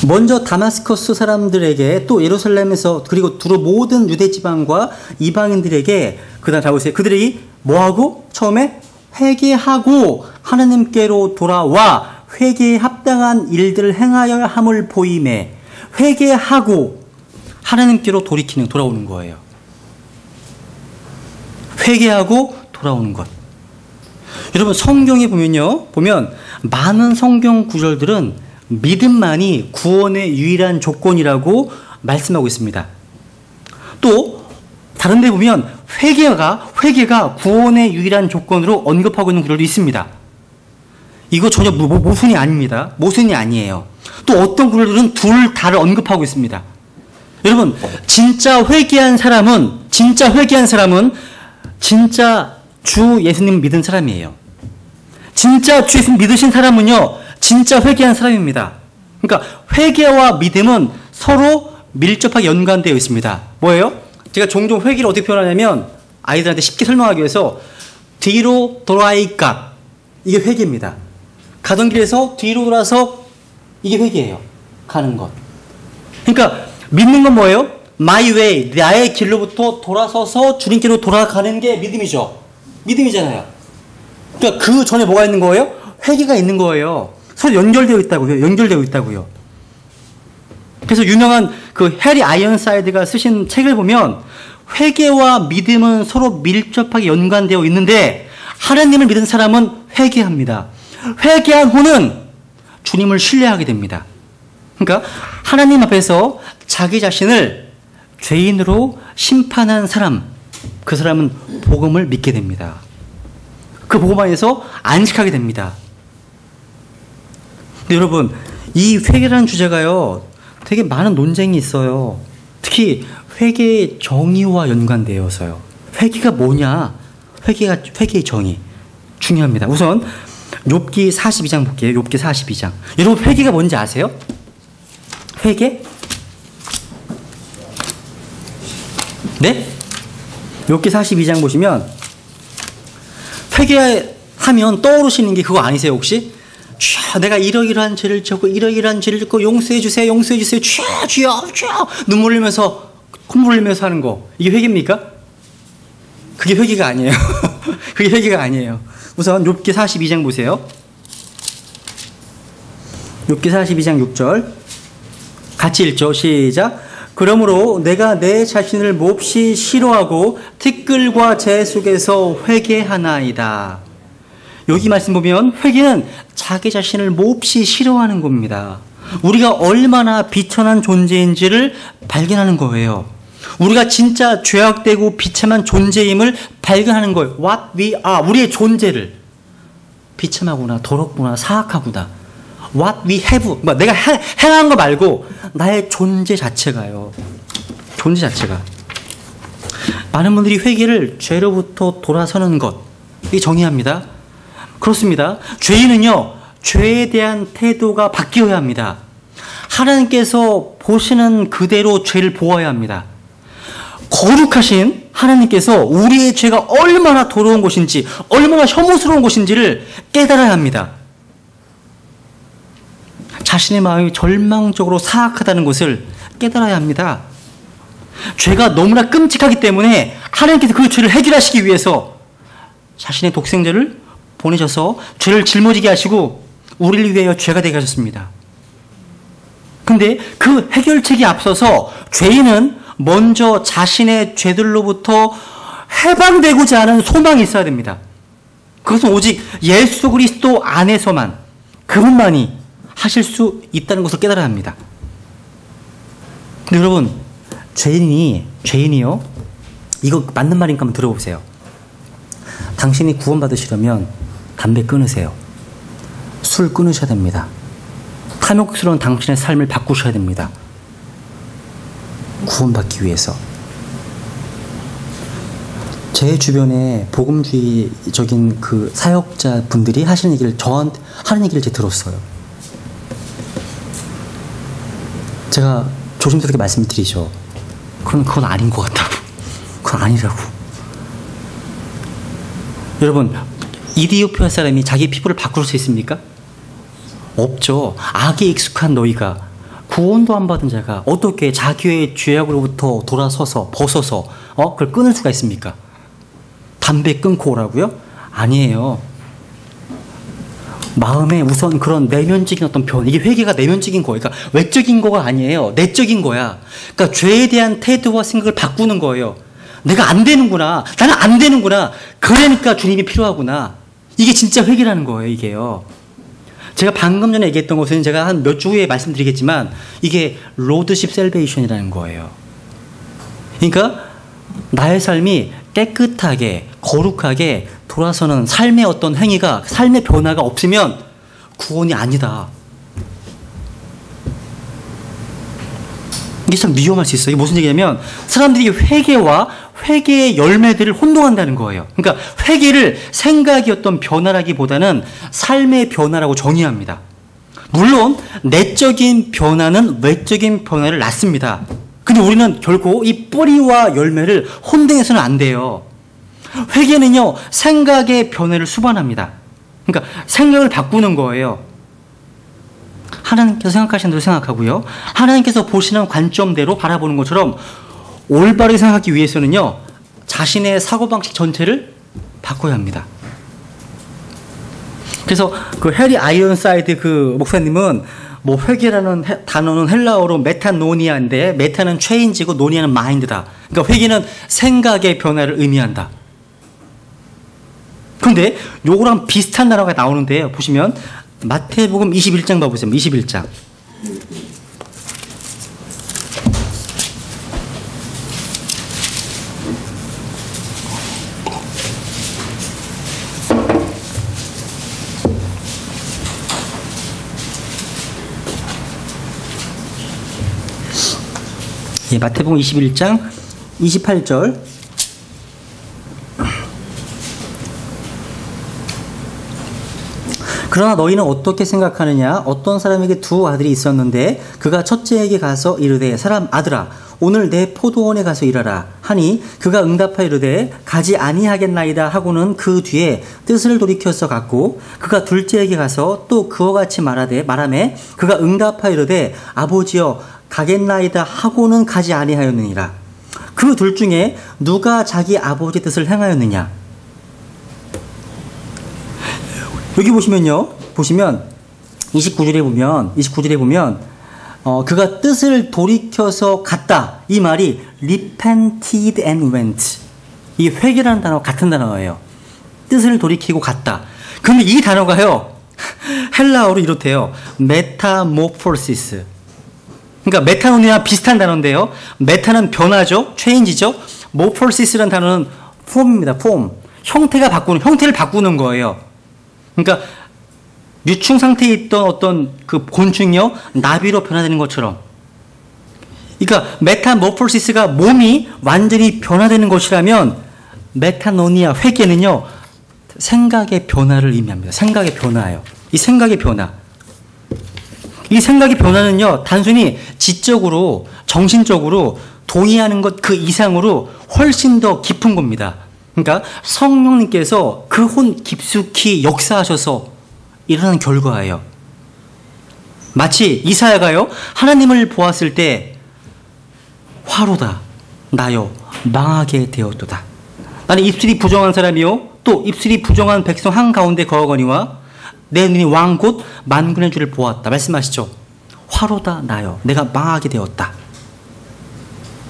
먼저 다마스커스 사람들에게 또 예루살렘에서 그리고 두루 모든 유대 지방과 이방인들에게 그다음 잘 보세요. 그들이 뭐하고? 처음에 회개하고 하나님께로 돌아와 회개에 합당한 일들을 행하여야 함을 보임에 회개하고 하나님께로 돌아오는 거예요. 회개하고 돌아오는 것. 여러분 성경에 보면 많은 성경 구절들은 믿음만이 구원의 유일한 조건이라고 말씀하고 있습니다. 또 다른 데 보면 회개가 구원의 유일한 조건으로 언급하고 있는 구절도 있습니다. 이거 전혀 모순이 아닙니다. 모순이 아니에요. 또 어떤 구절들은 둘 다를 언급하고 있습니다. 여러분 진짜 회개한 사람은 진짜 주 예수님 믿은 사람이에요. 진짜 주 예수님 믿으신 사람은요, 진짜 회개한 사람입니다. 그러니까 회개와 믿음은 서로 밀접하게 연관되어 있습니다. 뭐예요? 제가 종종 회개를 어떻게 표현하냐면 아이들한테 쉽게 설명하기 위해서 뒤로 돌아이까 이게 회개입니다. 가던 길에서 뒤로 돌아서 이게 회개예요. 가는 것. 그러니까 믿는 건 뭐예요? My way, 나의 길로부터 돌아서서 주님께로 돌아가는 게 믿음이죠. 믿음이잖아요. 그러니까 그 전에 뭐가 있는 거예요? 회개가 있는 거예요. 서로 연결되어 있다고요. 그래서 유명한 그 해리 아이언사이드가 쓰신 책을 보면 회개와 믿음은 서로 밀접하게 연관되어 있는데 하나님을 믿은 사람은 회개합니다. 회개한 후는 주님을 신뢰하게 됩니다. 그러니까 하나님 앞에서 자기 자신을 죄인으로 심판한 사람, 그 사람은 복음을 믿게 됩니다. 그 복음 안에서 안식하게 됩니다. 근데 여러분, 이 회개라는 주제가요, 되게 많은 논쟁이 있어요. 특히 회개의 정의와 연관되어서요. 회개가 뭐냐? 회개의 정의. 중요합니다. 우선, 욥기 42장 볼게요. 욥기 42장. 여러분, 회개가 뭔지 아세요? 회개? 네? 욥기 42장 보시면, 회개하면 떠오르시는 게 그거 아니세요, 혹시? 주여, 내가 이러이러한 죄를 짓고 용서해 주세요. 주여. 눈물 흘리면서 콧물 흘리면서 하는 거. 이게 회개입니까? 그게 회개가 아니에요. 그게 회개가 아니에요. 우선 욥기 42장 보세요. 욥기 42장 6절. 같이 읽죠. 시작. 그러므로 내가 내 자신을 몹시 싫어하고 티끌과 재 속에서 회개하나이다. 여기 말씀 보면 회개는 자기 자신을 몹시 싫어하는 겁니다. 우리가 얼마나 비천한 존재인지를 발견하는 거예요. 우리가 진짜 죄악되고 비참한 존재임을 발견하는 거예요. What we are. 우리의 존재를. 비참하구나, 더럽구나, 사악하구나. What we have. 내가 행한 거 말고 나의 존재 자체가요. 존재 자체가. 많은 분들이 회개를 죄로부터 돌아서는 것. 이게 정의합니다. 그렇습니다. 죄인은요, 죄에 대한 태도가 바뀌어야 합니다. 하나님께서 보시는 그대로 죄를 보아야 합니다. 거룩하신 하나님께서 우리의 죄가 얼마나 더러운 것인지, 얼마나 혐오스러운 것인지를 깨달아야 합니다. 자신의 마음이 절망적으로 사악하다는 것을 깨달아야 합니다. 죄가 너무나 끔찍하기 때문에 하나님께서 그 죄를 해결하시기 위해서 자신의 독생자를 보내셔서 죄를 짊어지게 하시고 우리를 위하여 죄가 되게 하셨습니다. 근데 그 해결책이 앞서서 죄인은 먼저 자신의 죄들로부터 해방되고자 하는 소망이 있어야 됩니다. 그것은 오직 예수 그리스도 안에서만, 그분만이 하실 수 있다는 것을 깨달아야 합니다. 근데 여러분, 죄인이요, 이거 맞는 말인가 한번 들어보세요. 당신이 구원받으시려면 담배 끊으세요. 술 끊으셔야 됩니다. 탐욕스러운 당신의 삶을 바꾸셔야 됩니다. 구원받기 위해서. 제 주변에 복음주의적인 그 사역자 분들이 하시는 얘기를 하는 얘기를 제가 들었어요. 제가 조심스럽게 말씀드리죠. 그건 아닌 것 같다고. 그건 아니라고. 여러분, 이디오피아 사람이 자기 피부를 바꿀 수 있습니까? 없죠. 악에 익숙한 너희가, 구원도 안 받은 자가 어떻게 자기의 죄악으로부터 돌아서서 벗어서 그걸 끊을 수가 있습니까? 담배 끊고 오라고요? 아니에요. 마음에 우선 그런 내면적인 어떤 변, 이게 회개가 내면적인 거예요. 그러니까 외적인 거가 아니에요. 내적인 거야. 그러니까 죄에 대한 태도와 생각을 바꾸는 거예요. 내가 안 되는구나. 나는 안 되는구나. 그러니까 주님이 필요하구나. 이게 진짜 회개라는 거예요, 이게요. 제가 방금 전에 얘기했던 것은 제가 한 몇 주 후에 말씀드리겠지만 이게 로드십 셀베이션이라는 거예요. 그러니까 나의 삶이 깨끗하게 거룩하게 돌아서는 삶의 어떤 행위가, 삶의 변화가 없으면 구원이 아니다. 이게 참 위험할 수 있어요. 이게 무슨 얘기냐면 사람들이 회개와 회개의 열매들을 혼동한다는 거예요. 그러니까 회개를 생각의 어떤 변화라기보다는 삶의 변화라고 정의합니다. 물론 내적인 변화는 외적인 변화를 낳습니다. 근데 우리는 결코 이 뿌리와 열매를 혼동해서는 안 돼요. 회개는요, 생각의 변화를 수반합니다. 그러니까 생각을 바꾸는 거예요. 하나님께서 생각하시는 대로 생각하고요. 하나님께서 보시는 관점대로 바라보는 것처럼 올바르게 생각하기 위해서는요, 자신의 사고방식 전체를 바꿔야 합니다. 그래서 그 해리 아이언사이드 그 목사님은 뭐 회개라는 단어는 헬라어로 메타노니아인데 메타는 체인지고 노니아는 마인드다. 그러니까 회개는 생각의 변화를 의미한다. 그런데 요거랑 비슷한 단어가 나오는데요. 보시면 마태복음 21장 봐보세요. 21장. 예, 마태복음 21장 28절. 그러나 너희는 어떻게 생각하느냐? 어떤 사람에게 두 아들이 있었는데 그가 첫째에게 가서 이르되 사람 아들아 오늘 내 포도원에 가서 일하라 하니 그가 응답하여 이르되 가지 아니하겠나이다 하고는 그 뒤에 뜻을 돌이켜서 갔고 그가 둘째에게 가서 또 그와 같이 말하매 그가 응답하여 이르되 아버지여 가겠나이다 하고는 가지 아니하였느니라. 그 둘 중에 누가 자기 아버지 뜻을 행하였느냐? 여기 보시면 29절에 보면 그가 뜻을 돌이켜서 갔다. 이 말이 repented and went. 이 회개라는 단어 같은 단어예요. 뜻을 돌이키고 갔다. 그런데 이 단어가요. 헬라어로 이렇대요. 메타모포시스. 그러니까 메타노니아 비슷한 단어인데요. 메타는 변화죠. 체인지죠. 모폴시스라는 단어는 폼입니다. 폼. 형태를 바꾸는 거예요. 그러니까 유충 상태에 있던 어떤 그 곤충이요, 나비로 변화되는 것처럼. 그러니까 메타모폴시스가 몸이 완전히 변화되는 것이라면 메타노니아 회개는요, 생각의 변화를 의미합니다. 생각의 변화예요. 이 생각의 변화. 이 생각의 변화는요, 단순히 지적으로, 정신적으로 동의하는 것 그 이상으로 훨씬 더 깊은 겁니다. 그러니까 성령님께서 그 혼 깊숙이 역사하셔서 일어난 결과예요. 마치 이사야가요, 하나님을 보았을 때 화로다 나여 망하게 되었도다. 나는 입술이 부정한 사람이요 또 입술이 부정한 백성 한가운데 거하거니와 내 눈이 왕 곧 만군의 주를 보았다 말씀하시죠. 화로다 나여 내가 망하게 되었다.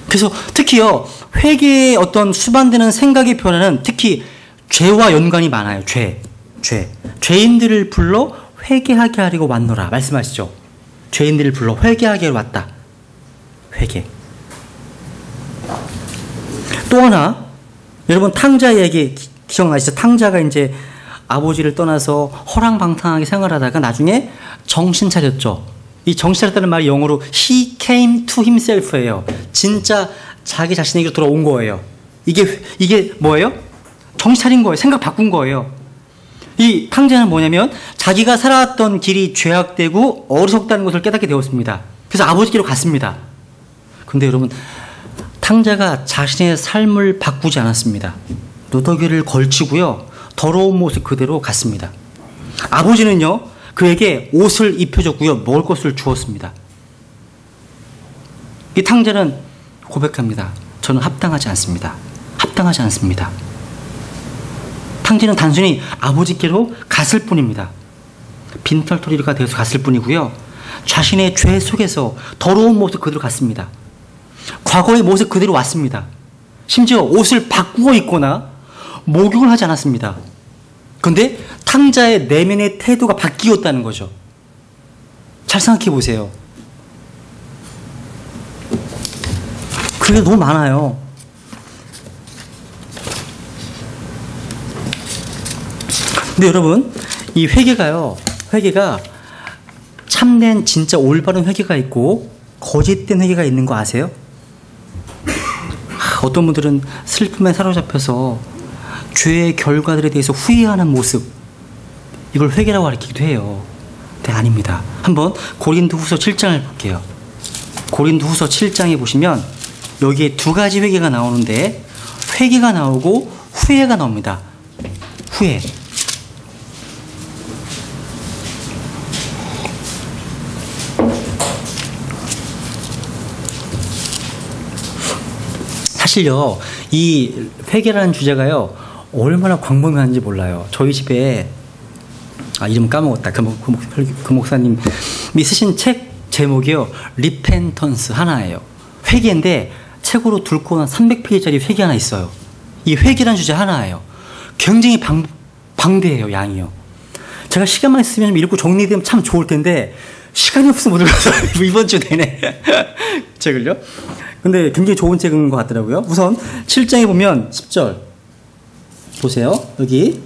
그래서 특히요, 회개의 어떤 수반되는 생각의 변화는 특히 죄와 연관이 많아요. 죄인들을 불러 회개하게 하려고 왔노라 말씀하시죠. 죄인들을 불러 회개하게 왔다. 회개. 또 하나, 여러분 탕자 얘기 기억나시죠? 탕자가 이제 아버지를 떠나서 허랑방탕하게 생활하다가 나중에 정신 차렸죠. 이 정신 차렸다는 말이 영어로 he came to himself예요. 진짜 자기 자신에게로 돌아온 거예요. 이게 뭐예요? 정신 차린 거예요. 생각 바꾼 거예요. 이 탕자는 뭐냐면 자기가 살아왔던 길이 죄악되고 어리석다는 것을 깨닫게 되었습니다. 그래서 아버지께로 갔습니다. 근데 여러분, 탕자가 자신의 삶을 바꾸지 않았습니다. 누더기를 걸치고요, 더러운 모습 그대로 갔습니다. 아버지는요, 그에게 옷을 입혀줬고요, 먹을 것을 주었습니다. 이 탕자는 고백합니다. 저는 합당하지 않습니다. 합당하지 않습니다. 탕자는 단순히 아버지께로 갔을 뿐입니다. 빈털터리가 되어서 갔을 뿐이고요, 자신의 죄 속에서 더러운 모습 그대로 갔습니다. 과거의 모습 그대로 왔습니다. 심지어 옷을 바꾸어 입거나 목욕을 하지 않았습니다. 그런데 탕자의 내면의 태도가 바뀌었다는 거죠. 잘 생각해 보세요. 그게 너무 많아요. 근데 여러분, 이 회개가 참된 진짜 올바른 회개가 있고 거짓된 회개가 있는 거 아세요? 어떤 분들은 슬픔에 사로잡혀서 죄의 결과들에 대해서 후회하는 모습, 이걸 회개라고 가리키기도 해요. 근데 아닙니다. 한번 고린도후서 7장을 볼게요. 고린도후서 7장에 보시면 여기에 두 가지 회개가 나오는데, 회개가 나오고 후회가 나옵니다. 후회. 사실요, 이 회개라는 주제가요, 얼마나 광범위한지 몰라요. 저희 집에, 이름 까먹었다. 그 목사님이 쓰신 책 제목이요, 리펜턴스 하나예요. 회개인데, 책으로 굵고 한 300페이지짜리 회개 하나 있어요. 이 회개라는 주제 하나예요. 굉장히 방대해요, 양이요. 제가 시간만 있으면 좀 읽고 정리되면 참 좋을 텐데, 시간이 없으면 못 읽어서 이번 주 내내 책을요. 근데 굉장히 좋은 책인 것 같더라고요. 우선 7장에 보면 10절 보세요. 여기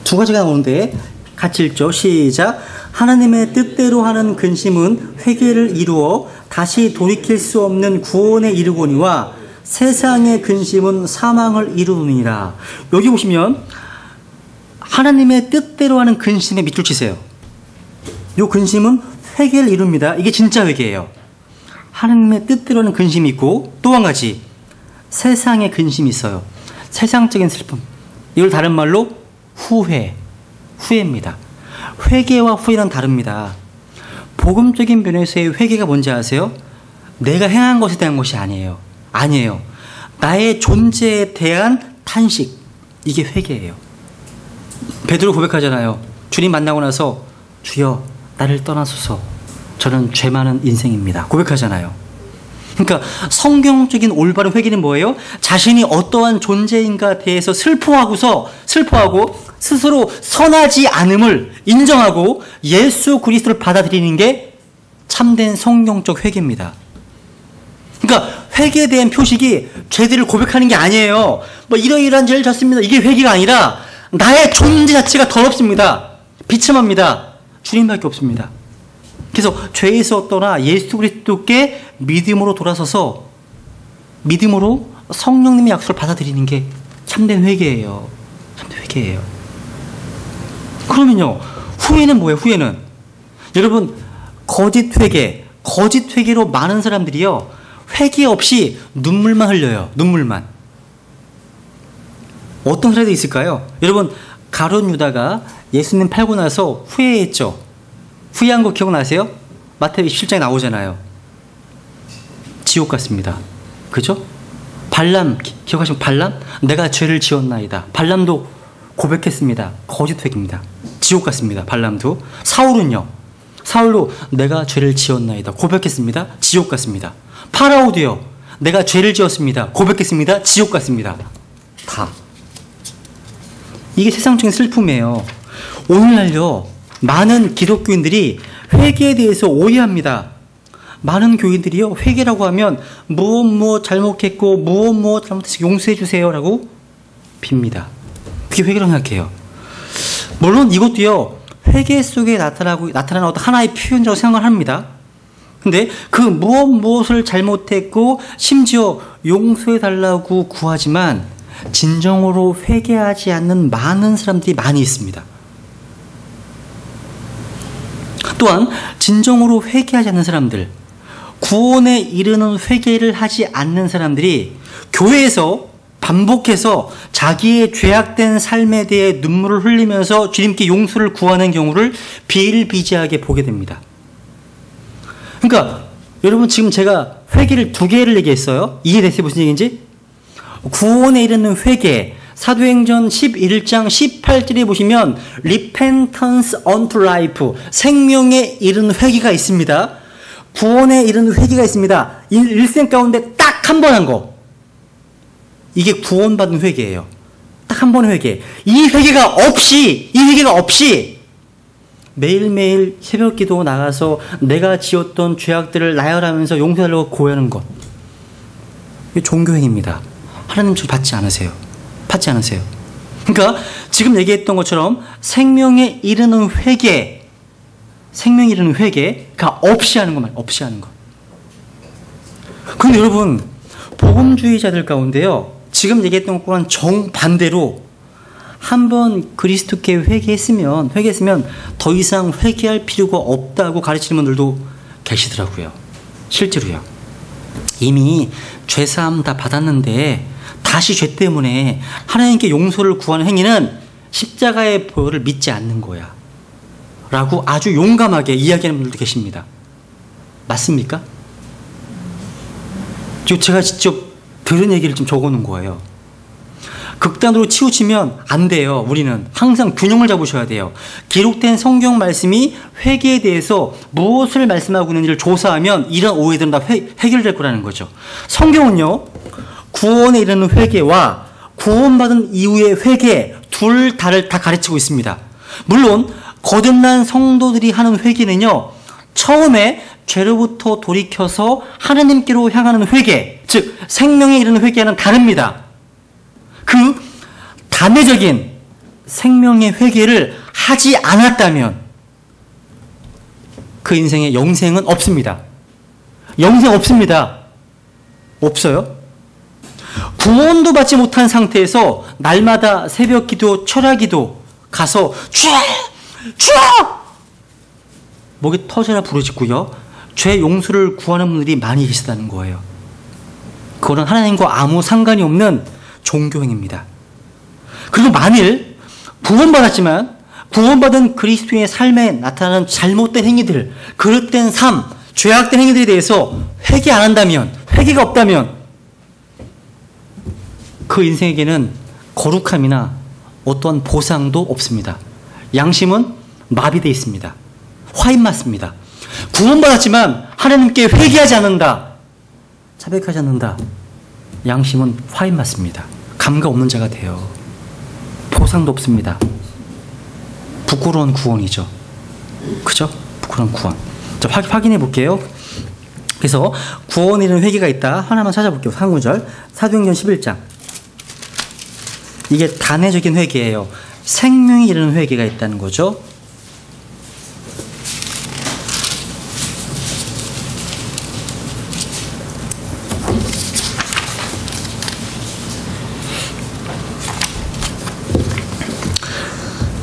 두 가지가 나오는데 같이 읽죠. 시작. 하나님의 뜻대로 하는 근심은 회개를 이루어 다시 돌이킬 수 없는 구원에 이르거니와 세상의 근심은 사망을 이루느니라. 여기 보시면 하나님의 뜻대로 하는 근심에 밑줄 치세요. 이 근심은 회개를 이룹니다. 이게 진짜 회개예요. 하나님의 뜻대로 하는 근심이 있고, 또 한 가지 세상의 근심이 있어요. 세상적인 슬픔. 이걸 다른 말로 후회입니다. 회개와 후회는 다릅니다. 복음적인 면에서의 회개가 뭔지 아세요? 내가 행한 것에 대한 것이 아니에요. 나의 존재에 대한 탄식. 이게 회개예요. 베드로 고백하잖아요. 주님 만나고 나서 주여 나를 떠나소서, 저는 죄 많은 인생입니다. 고백하잖아요. 그러니까 성경적인 올바른 회개는 뭐예요? 자신이 어떠한 존재인가에 대해서 슬퍼하고 스스로 선하지 않음을 인정하고 예수 그리스도를 받아들이는 게 참된 성경적 회개입니다. 그러니까 회개에 대한 표식이 죄들을 고백하는 게 아니에요. 뭐 이러이러한 죄를 졌습니다. 이게 회개가 아니라 나의 존재 자체가 더럽습니다. 비참합니다. 주님밖에 없습니다. 그래서 죄에서 떠나 예수 그리스도께 믿음으로 돌아서서 믿음으로 성령님의 약속을 받아들이는 게 참된 회개예요. 참된 회개예요. 그러면요, 후회는 뭐예요? 후회는 여러분, 거짓 회개로 많은 사람들이요, 회개 없이 눈물만 흘려요. 눈물만. 어떤 사례도 있을까요? 여러분, 가룟 유다가 예수님 팔고 나서 후회했죠. 후회한 거 기억나세요? 마태복음 17장에 나오잖아요. 지옥 같습니다. 그죠? 발람, 기억하시면 발람? 내가 죄를 지었나이다. 발람도 고백했습니다. 거짓 회개입니다. 지옥 같습니다. 발람도. 사울은요, 사울도 내가 죄를 지었나이다. 고백했습니다. 지옥 같습니다. 파라오도요, 내가 죄를 지었습니다. 고백했습니다. 지옥 같습니다. 다. 이게 세상적인 슬픔이에요. 오늘날요, 많은 기독교인들이 회개에 대해서 오해합니다. 많은 교인들이요, 회개라고 하면 무엇 잘못했고 무엇 잘못해서 용서해 주세요라고 빕니다. 그게 회개라고 생각해요. 물론 이것도요, 회개 속에 나타나는 어떤 하나의 표현이라고 생각을 합니다. 근데 그 무엇을 잘못했고 심지어 용서해 달라고 구하지만 진정으로 회개하지 않는 많은 사람들이 많이 있습니다. 또한 진정으로 회개하지 않는 사람들, 구원에 이르는 회개를 하지 않는 사람들이 교회에서 반복해서 자기의 죄악된 삶에 대해 눈물을 흘리면서 주님께 용서를 구하는 경우를 비일비재하게 보게 됩니다. 그러니까 여러분, 지금 제가 회개를 2개를 얘기했어요. 이해됐어요? 무슨 얘기인지? 구원에 이르는 회개, 사도행전 11장 18절에 보시면 repentance unto life, 생명에 이르는 회개가 있습니다. 구원에 이르는 회개가 있습니다. 일생 가운데 딱 한 번 한 거, 이게 구원받은 회개예요. 딱 한 번의 회개. 이 회개가 없이 매일매일 새벽 기도 나가서 내가 지었던 죄악들을 나열하면서 용서하려고 고하는 것, 이게 종교행위입니다. 하나님 저 받지 않으세요. 받지 않으세요. 그러니까 지금 얘기했던 것처럼 생명에 이르는 회개가 없이 하는 것만, 없이 하는 것. 그런데 여러분, 복음주의자들 가운데요, 지금 얘기했던 것과는 정반대로 한번 그리스도께 회개했으면 더 이상 회개할 필요가 없다고 가르치는 분들도 계시더라고요. 실제로요. 이미 죄사함 다 받았는데 다시 죄 때문에 하나님께 용서를 구하는 행위는 십자가의 보혈을 믿지 않는 거야 라고 아주 용감하게 이야기하는 분들도 계십니다. 맞습니까? 제가 직접 들은 얘기를 좀 적어놓은 거예요. 극단으로 치우치면 안 돼요. 우리는 항상 균형을 잡으셔야 돼요. 기록된 성경 말씀이 회개에 대해서 무엇을 말씀하고 있는지를 조사하면 이런 오해들은 다 해결될 거라는 거죠. 성경은요, 구원에 이르는 회개와 구원받은 이후의 회개 둘 다를 다 가르치고 있습니다. 물론 거듭난 성도들이 하는 회개는요, 처음에 죄로부터 돌이켜서 하나님께로 향하는 회개, 즉 생명에 이르는 회개와는 다릅니다. 그 단회적인 생명의 회개를 하지 않았다면 그 인생에 영생은 없습니다. 영생 없습니다. 없어요. 구원도 받지 못한 상태에서 날마다 새벽 기도, 철야 기도 가서 주여! 목이 터져라 부르짖고요, 죄 용서를 구하는 분들이 많이 계시다는 거예요. 그거는 하나님과 아무 상관이 없는 종교행위입니다. 그리고 만일 구원받았지만 구원받은 그리스도인의 삶에 나타나는 잘못된 행위들, 그릇된 삶, 죄악된 행위들에 대해서 회개 안 한다면, 회개가 없다면 그 인생에게는 거룩함이나 어떠한 보상도 없습니다. 양심은 마비되어 있습니다. 화인 맞습니다. 구원받았지만 하나님께 회개하지 않는다, 자백하지 않는다, 양심은 화인 맞습니다. 감각 없는 자가 돼요. 보상도 없습니다. 부끄러운 구원이죠. 그죠? 부끄러운 구원. 자, 확인해 볼게요. 그래서 구원에 이르는 회개가 있다. 하나만 찾아볼게요. 한 구절. 사도행전 11장. 이게 단회적인 회개예요. 생명이 이르는 회개가 있다는 거죠.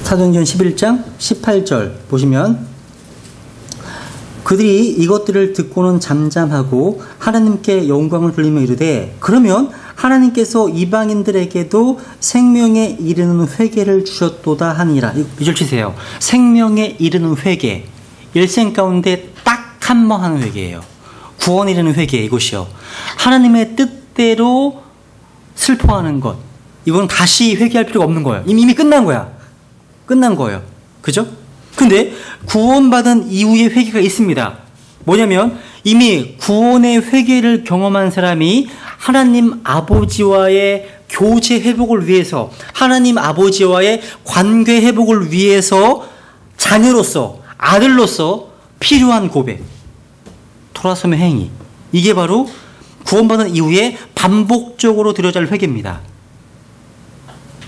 사도행전 11장 18절 보시면 그들이 이것들을 듣고는 잠잠하고 하나님께 영광을 돌리며 이르되 그러면 하나님께서 이방인들에게도 생명에 이르는 회개를 주셨도다 하니라. 이 절 치세요. 생명에 이르는 회개. 일생 가운데 딱 한 번 하는 회개예요. 구원에 이르는 회개 이것이요. 하나님의 뜻대로 슬퍼하는 것. 이건 다시 회개할 필요가 없는 거예요. 이미 끝난 거야. 끝난 거예요. 그죠? 근데 구원받은 이후에 회개가 있습니다. 뭐냐면 이미 구원의 회개를 경험한 사람이 하나님 아버지와의 교제 회복을 위해서, 하나님 아버지와의 관계 회복을 위해서 자녀로서, 아들로서 필요한 고백, 돌아서는 행위, 이게 바로 구원받은 이후에 반복적으로 드려야 할 회개입니다.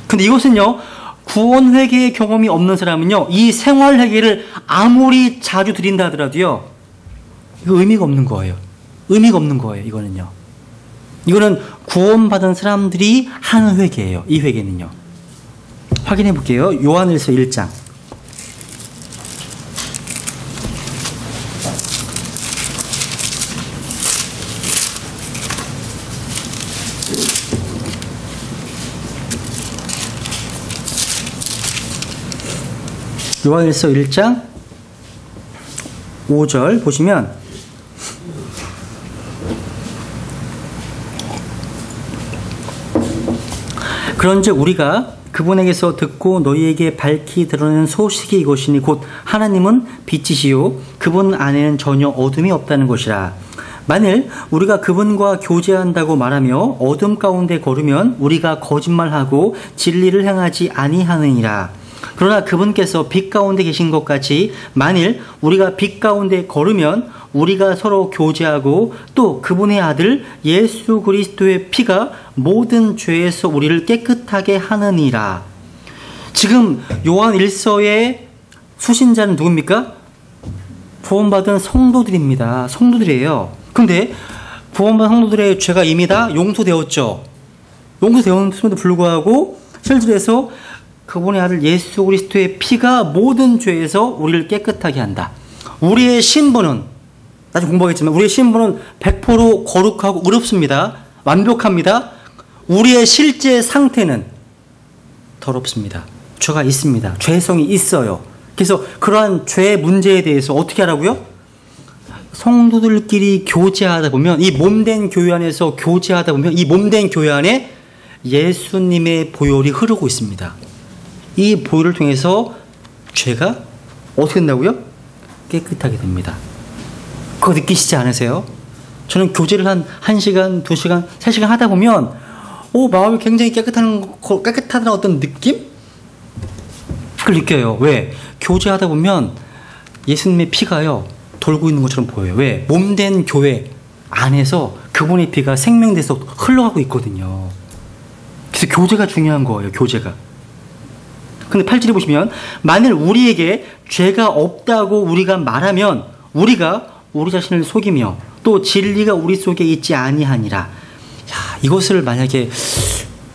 근데 이것은요, 구원 회개의 경험이 없는 사람은요, 이 생활 회개를 아무리 자주 드린다 하더라도요, 이거 의미가 없는 거예요. 의미가 없는 거예요, 이거는요. 이거는 구원받은 사람들이 하는 회개예요, 이 회개는요. 확인해 볼게요. 요한일서 1장. 요한일서 1장 5절 보시면 그런즉 우리가 그분에게서 듣고 너희에게 밝히 드러내는 소식이 이것이니 곧 하나님은 빛이시요 그분 안에는 전혀 어둠이 없다는 것이라. 만일 우리가 그분과 교제한다고 말하며 어둠 가운데 걸으면 우리가 거짓말하고 진리를 행하지 아니하느니라. 그러나 그분께서 빛 가운데 계신 것 같이 만일 우리가 빛 가운데 걸으면 우리가 서로 교제하고 또 그분의 아들 예수 그리스도의 피가 모든 죄에서 우리를 깨끗하게 하느니라. 지금 요한 1서의 수신자는 누굽니까? 구원받은 성도들입니다. 성도들이에요. 근데 구원받은 성도들의 죄가 이미 다 용서되었죠. 용서되었음에도 불구하고 실질에서 그분의 아들 예수 그리스도의 피가 모든 죄에서 우리를 깨끗하게 한다. 우리의 신분은, 나중에 공부하겠지만 우리의 신분은 100% 거룩하고 의롭습니다. 완벽합니다. 우리의 실제 상태는 더럽습니다. 죄가 있습니다. 죄성이 있어요. 그래서 그러한 죄 문제에 대해서 어떻게 하라고요? 성도들끼리 교제하다 보면, 이 몸된 교회 안에서 교제하다 보면 이 몸된 교회 안에 예수님의 보혈이 흐르고 있습니다. 이 보혈을 통해서 죄가 어떻게 된다고요? 깨끗하게 됩니다. 그거 느끼시지 않으세요? 저는 교제를 한 1시간, 2시간, 3시간 하다 보면 마음이 굉장히 깨끗하다는 어떤 느낌? 그걸 느껴요. 왜? 교제하다 보면 예수님의 피가요 돌고 있는 것처럼 보여요. 왜? 몸된 교회 안에서 그분의 피가 생명돼서 흘러가고 있거든요. 그래서 교제가 중요한 거예요. 교제가. 근데 8절에 보시면 만일 우리에게 죄가 없다고 우리가 말하면 우리가 우리 자신을 속이며 또 진리가 우리 속에 있지 아니하니라. 야, 이것을 만약에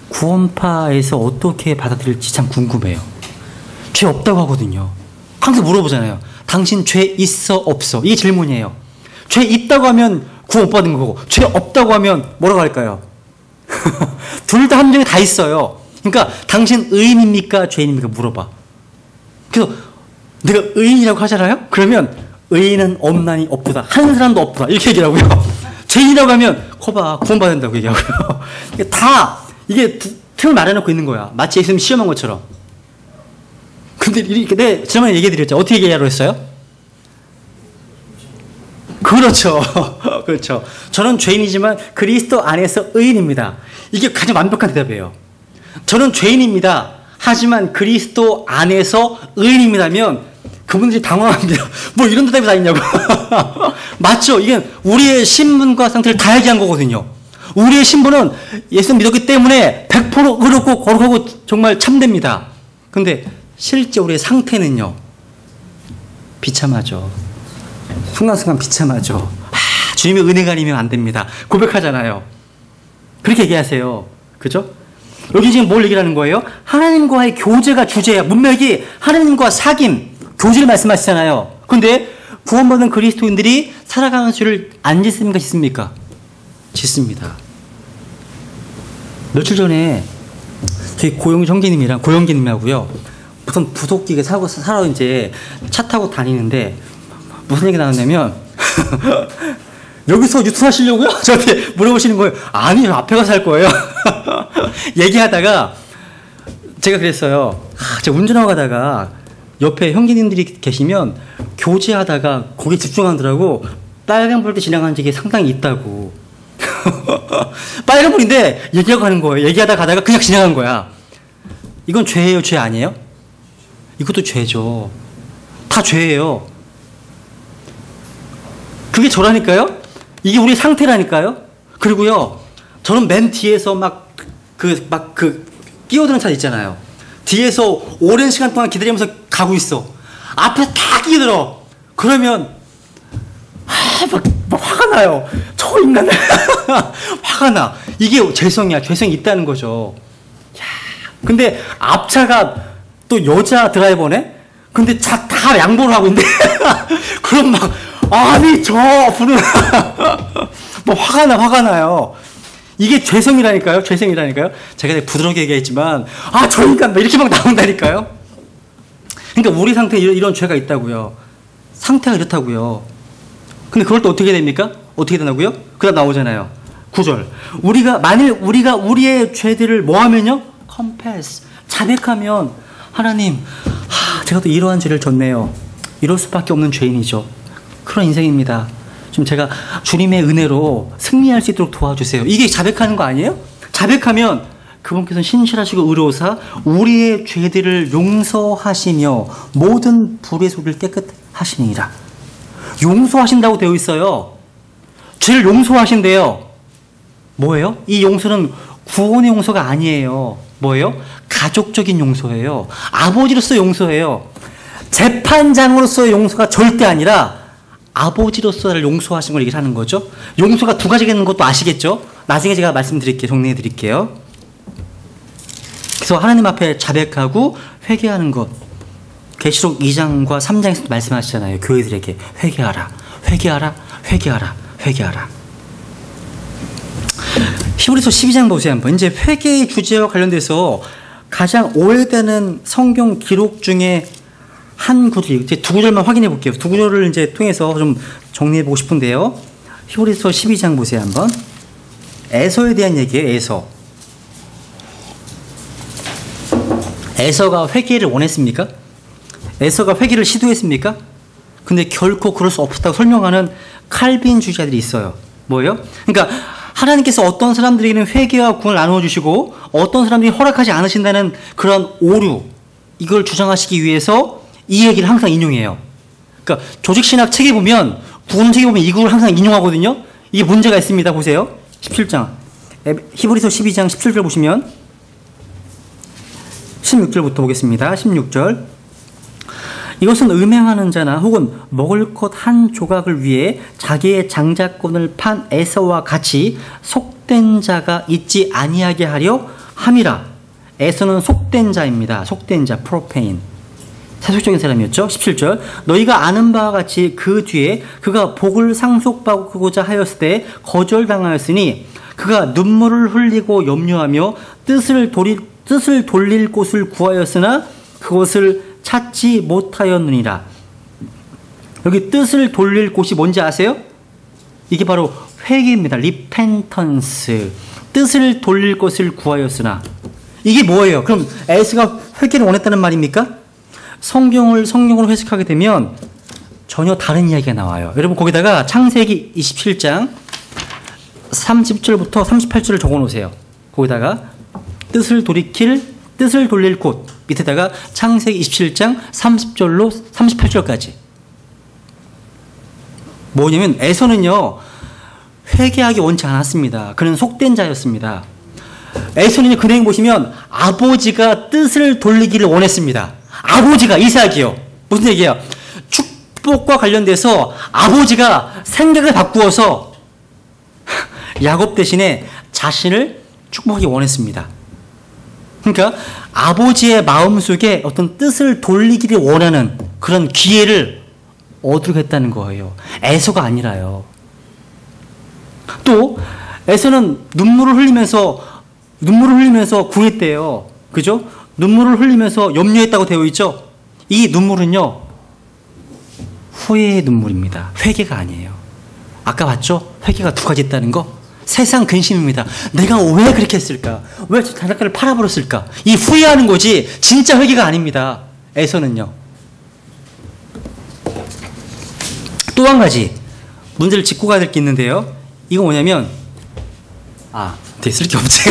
구원파에서 어떻게 받아들일지 참 궁금해요. 죄 없다고 하거든요. 항상 물어보잖아요. 당신 죄 있어 없어? 이게 질문이에요. 죄 있다고 하면 구원 못 받은 거고 죄 없다고 하면 뭐라고 할까요? 둘 다 함정이 다 있어요. 그러니까 당신 의인입니까? 죄인입니까? 물어봐. 그래서 내가 의인이라고 하잖아요? 그러면 의인은 없나니 없도다. 한 사람도 없도다. 이렇게 얘기하고요. 죄인이라고 하면 거봐 구원받는다고 얘기하고요. 다 이게 틈을 마련해놓고 있는 거야. 마치 예수님 시험한 것처럼. 근데 이렇게 지난번에 얘기해드렸죠. 어떻게 얘기하라고 했어요? 그렇죠. 그렇죠. 저는 죄인이지만 그리스도 안에서 의인입니다. 이게 가장 완벽한 대답이에요. 저는 죄인입니다. 하지만 그리스도 안에서 의인입니다면 그분들이 당황합니다. 뭐 이런 대답이 다 있냐고. 맞죠? 이게 우리의 신분과 상태를 다 얘기한 거거든요. 우리의 신분은 예수님 믿었기 때문에 100% 의롭고 거룩하고 정말 참됩니다. 근데 실제 우리의 상태는요. 비참하죠. 순간순간 비참하죠. 주님의 은혜가 아니면 안 됩니다. 고백하잖아요. 그렇게 얘기하세요. 그죠? 여기 지금 뭘 얘기하는 거예요? 하나님과의 교제가 주제야. 문맥이 하나님과 사귐, 교제를 말씀하시잖아요. 근데 구원받은 그리스도인들이 살아가는 수를 안 짓습니까? 짓습니까? 짓습니다. 며칠 전에 저희 고영기님하고요. 무슨 부속기계 사러 이제 차 타고 다니는데 무슨 얘기 나왔냐면 여기서 유턴하시려고요? 저한테 물어보시는 거예요. 아니요, 앞에 가서 할 거예요. 얘기하다가 제가 그랬어요. 제가 운전하고 가다가 옆에 형제님들이 계시면 교제하다가 거기 집중하더라고. 빨간불 때 지나가는 적이 상당히 있다고. 빨간불인데 얘기하고 가는 거예요. 얘기하다 가다가 그냥 지나간 거야. 이건 죄예요, 죄 아니에요? 이것도 죄죠. 다 죄예요. 그게 저라니까요? 이게 우리 상태라니까요? 그리고요, 저는 맨 뒤에서 끼어드는 차 있잖아요. 뒤에서 오랜 시간 동안 기다리면서 가고 있어. 앞에 다 끼어들어. 그러면, 막 화가 나요. 저 인간. 화가 나. 이게 죄성이야. 죄성이 있다는 거죠. 야, 근데 앞차가 또 여자 드라이버네? 근데 차 다 양보를 하고 있는데. 그럼 막, 아니, 저 분은. 뭐 화가 나요. 이게 죄성이라니까요. 죄성이라니까요. 제가 부드럽게 얘기했지만, 저 인간 이렇게 막 나온다니까요. 그러니까 우리 상태에 이런 죄가 있다고요. 상태가 이렇다고요. 근데 그걸 또 어떻게 됩니까? 어떻게 되나고요? 그다음 나오잖아요. 9절. 만일 우리가 우리의 죄들을 뭐 하면요? confess. 자백하면, 하나님, 제가 또 이러한 죄를 졌네요. 이럴 수밖에 없는 죄인이죠. 그런 인생입니다. 좀 제가 주님의 은혜로 승리할 수 있도록 도와주세요. 이게 자백하는 거 아니에요? 자백하면 그분께서는 신실하시고 의로우사 우리의 죄들을 용서하시며 모든 불의 소리를 깨끗하시니라. 용서하신다고 되어 있어요. 죄를 용서하신대요. 뭐예요? 이 용서는 구원의 용서가 아니에요. 뭐예요? 가족적인 용서예요. 아버지로서 용서예요. 재판장으로서의 용서가 절대 아니라 아버지로서 나를 용서하신 걸 얘기하는 거죠. 용서가 두 가지가 있는 것도 아시겠죠? 나중에 제가 말씀드릴게요. 정리해 드릴게요. 그래서 하나님 앞에 자백하고 회개하는 것. 계시록 2장과 3장에서도 말씀하시잖아요. 교회들에게 회개하라, 회개하라, 회개하라, 회개하라. 히브리서 12장 보세요 한번. 이제 회개의 주제와 관련돼서 가장 오해되는 성경 기록 중에 한 구절, 이제 두 구절만 확인해 볼게요. 두 구절을 이제 통해서 좀 정리해 보고 싶은데요. 히브리서 12장 보세요 한번. 에서에 대한 얘기예요. 에서가 회개를 원했습니까? 에서가 회개를 시도했습니까? 근데 결코 그럴 수 없다고 설명하는 칼빈주의자들이 있어요. 뭐예요? 그러니까 하나님께서 어떤 사람들에게는 회개와 구원을 나누어 주시고 어떤 사람들이 허락하지 않으신다는 그런 오류, 이걸 주장하시기 위해서 이 얘기를 항상 인용해요. 그러니까 조직신학 책에 보면, 구원 책에 보면 이 구를 항상 인용하거든요. 이게 문제가 있습니다. 보세요. 17장. 히브리서 12장 17절 보시면 16절부터 보겠습니다. 16절. 이것은 음행하는 자나 혹은 먹을 것 한 조각을 위해 자기의 장자권을 판 에서와 같이 속된 자가 있지 아니하게 하려 함이라. 에서는 속된 자입니다. 속된 자, 프로페인. 세속적인 사람이었죠. 17절. 너희가 아는 바와 같이 그 뒤에 그가 복을 상속받고자 하였을 때 거절당하였으니 그가 눈물을 흘리고 염려하며 뜻을 돌릴 곳을 구하였으나 그것을 찾지 못하였느니라. 여기 뜻을 돌릴 곳이 뭔지 아세요? 이게 바로 회개입니다. repentance. 뜻을 돌릴 것을 구하였으나. 이게 뭐예요? 그럼 에스가 회개를 원했다는 말입니까? 성경으로 해석하게 되면 전혀 다른 이야기가 나와요. 여러분 거기다가 창세기 27장 30절부터 38절을 적어 놓으세요. 거기다가 뜻을 돌릴 곳. 밑에다가 창세기 27장 30절로 38절까지. 뭐냐면 에서는요 회개하기 원치 않았습니다. 그는 속된 자였습니다. 에서는요 그냥 보시면 아버지가 뜻을 돌리기를 원했습니다. 아버지가 이삭이요. 무슨 얘기예요? 축복과 관련돼서 아버지가 생각을 바꾸어서 야곱 대신에 자신을 축복하기 원했습니다. 그러니까 아버지의 마음속에 어떤 뜻을 돌리기를 원하는 그런 기회를 얻으려고 했다는 거예요. 에서가 아니라요. 또 에서는 눈물을 흘리면서 구했대요. 그죠? 눈물을 흘리면서 염려했다고 되어 있죠? 이 눈물은요 후회의 눈물입니다. 회개가 아니에요. 아까 봤죠? 회개가 두 가지 있다는 거. 세상 근심입니다. 내가 왜 그렇게 했을까? 왜 단짝가를 팔아버렸을까? 이 후회하는 거지 진짜 회개가 아닙니다. 에서는요. 또 한 가지 문제를 짚고 가야 될 게 있는데요. 이거 뭐냐면 되게 쓸 게 없지.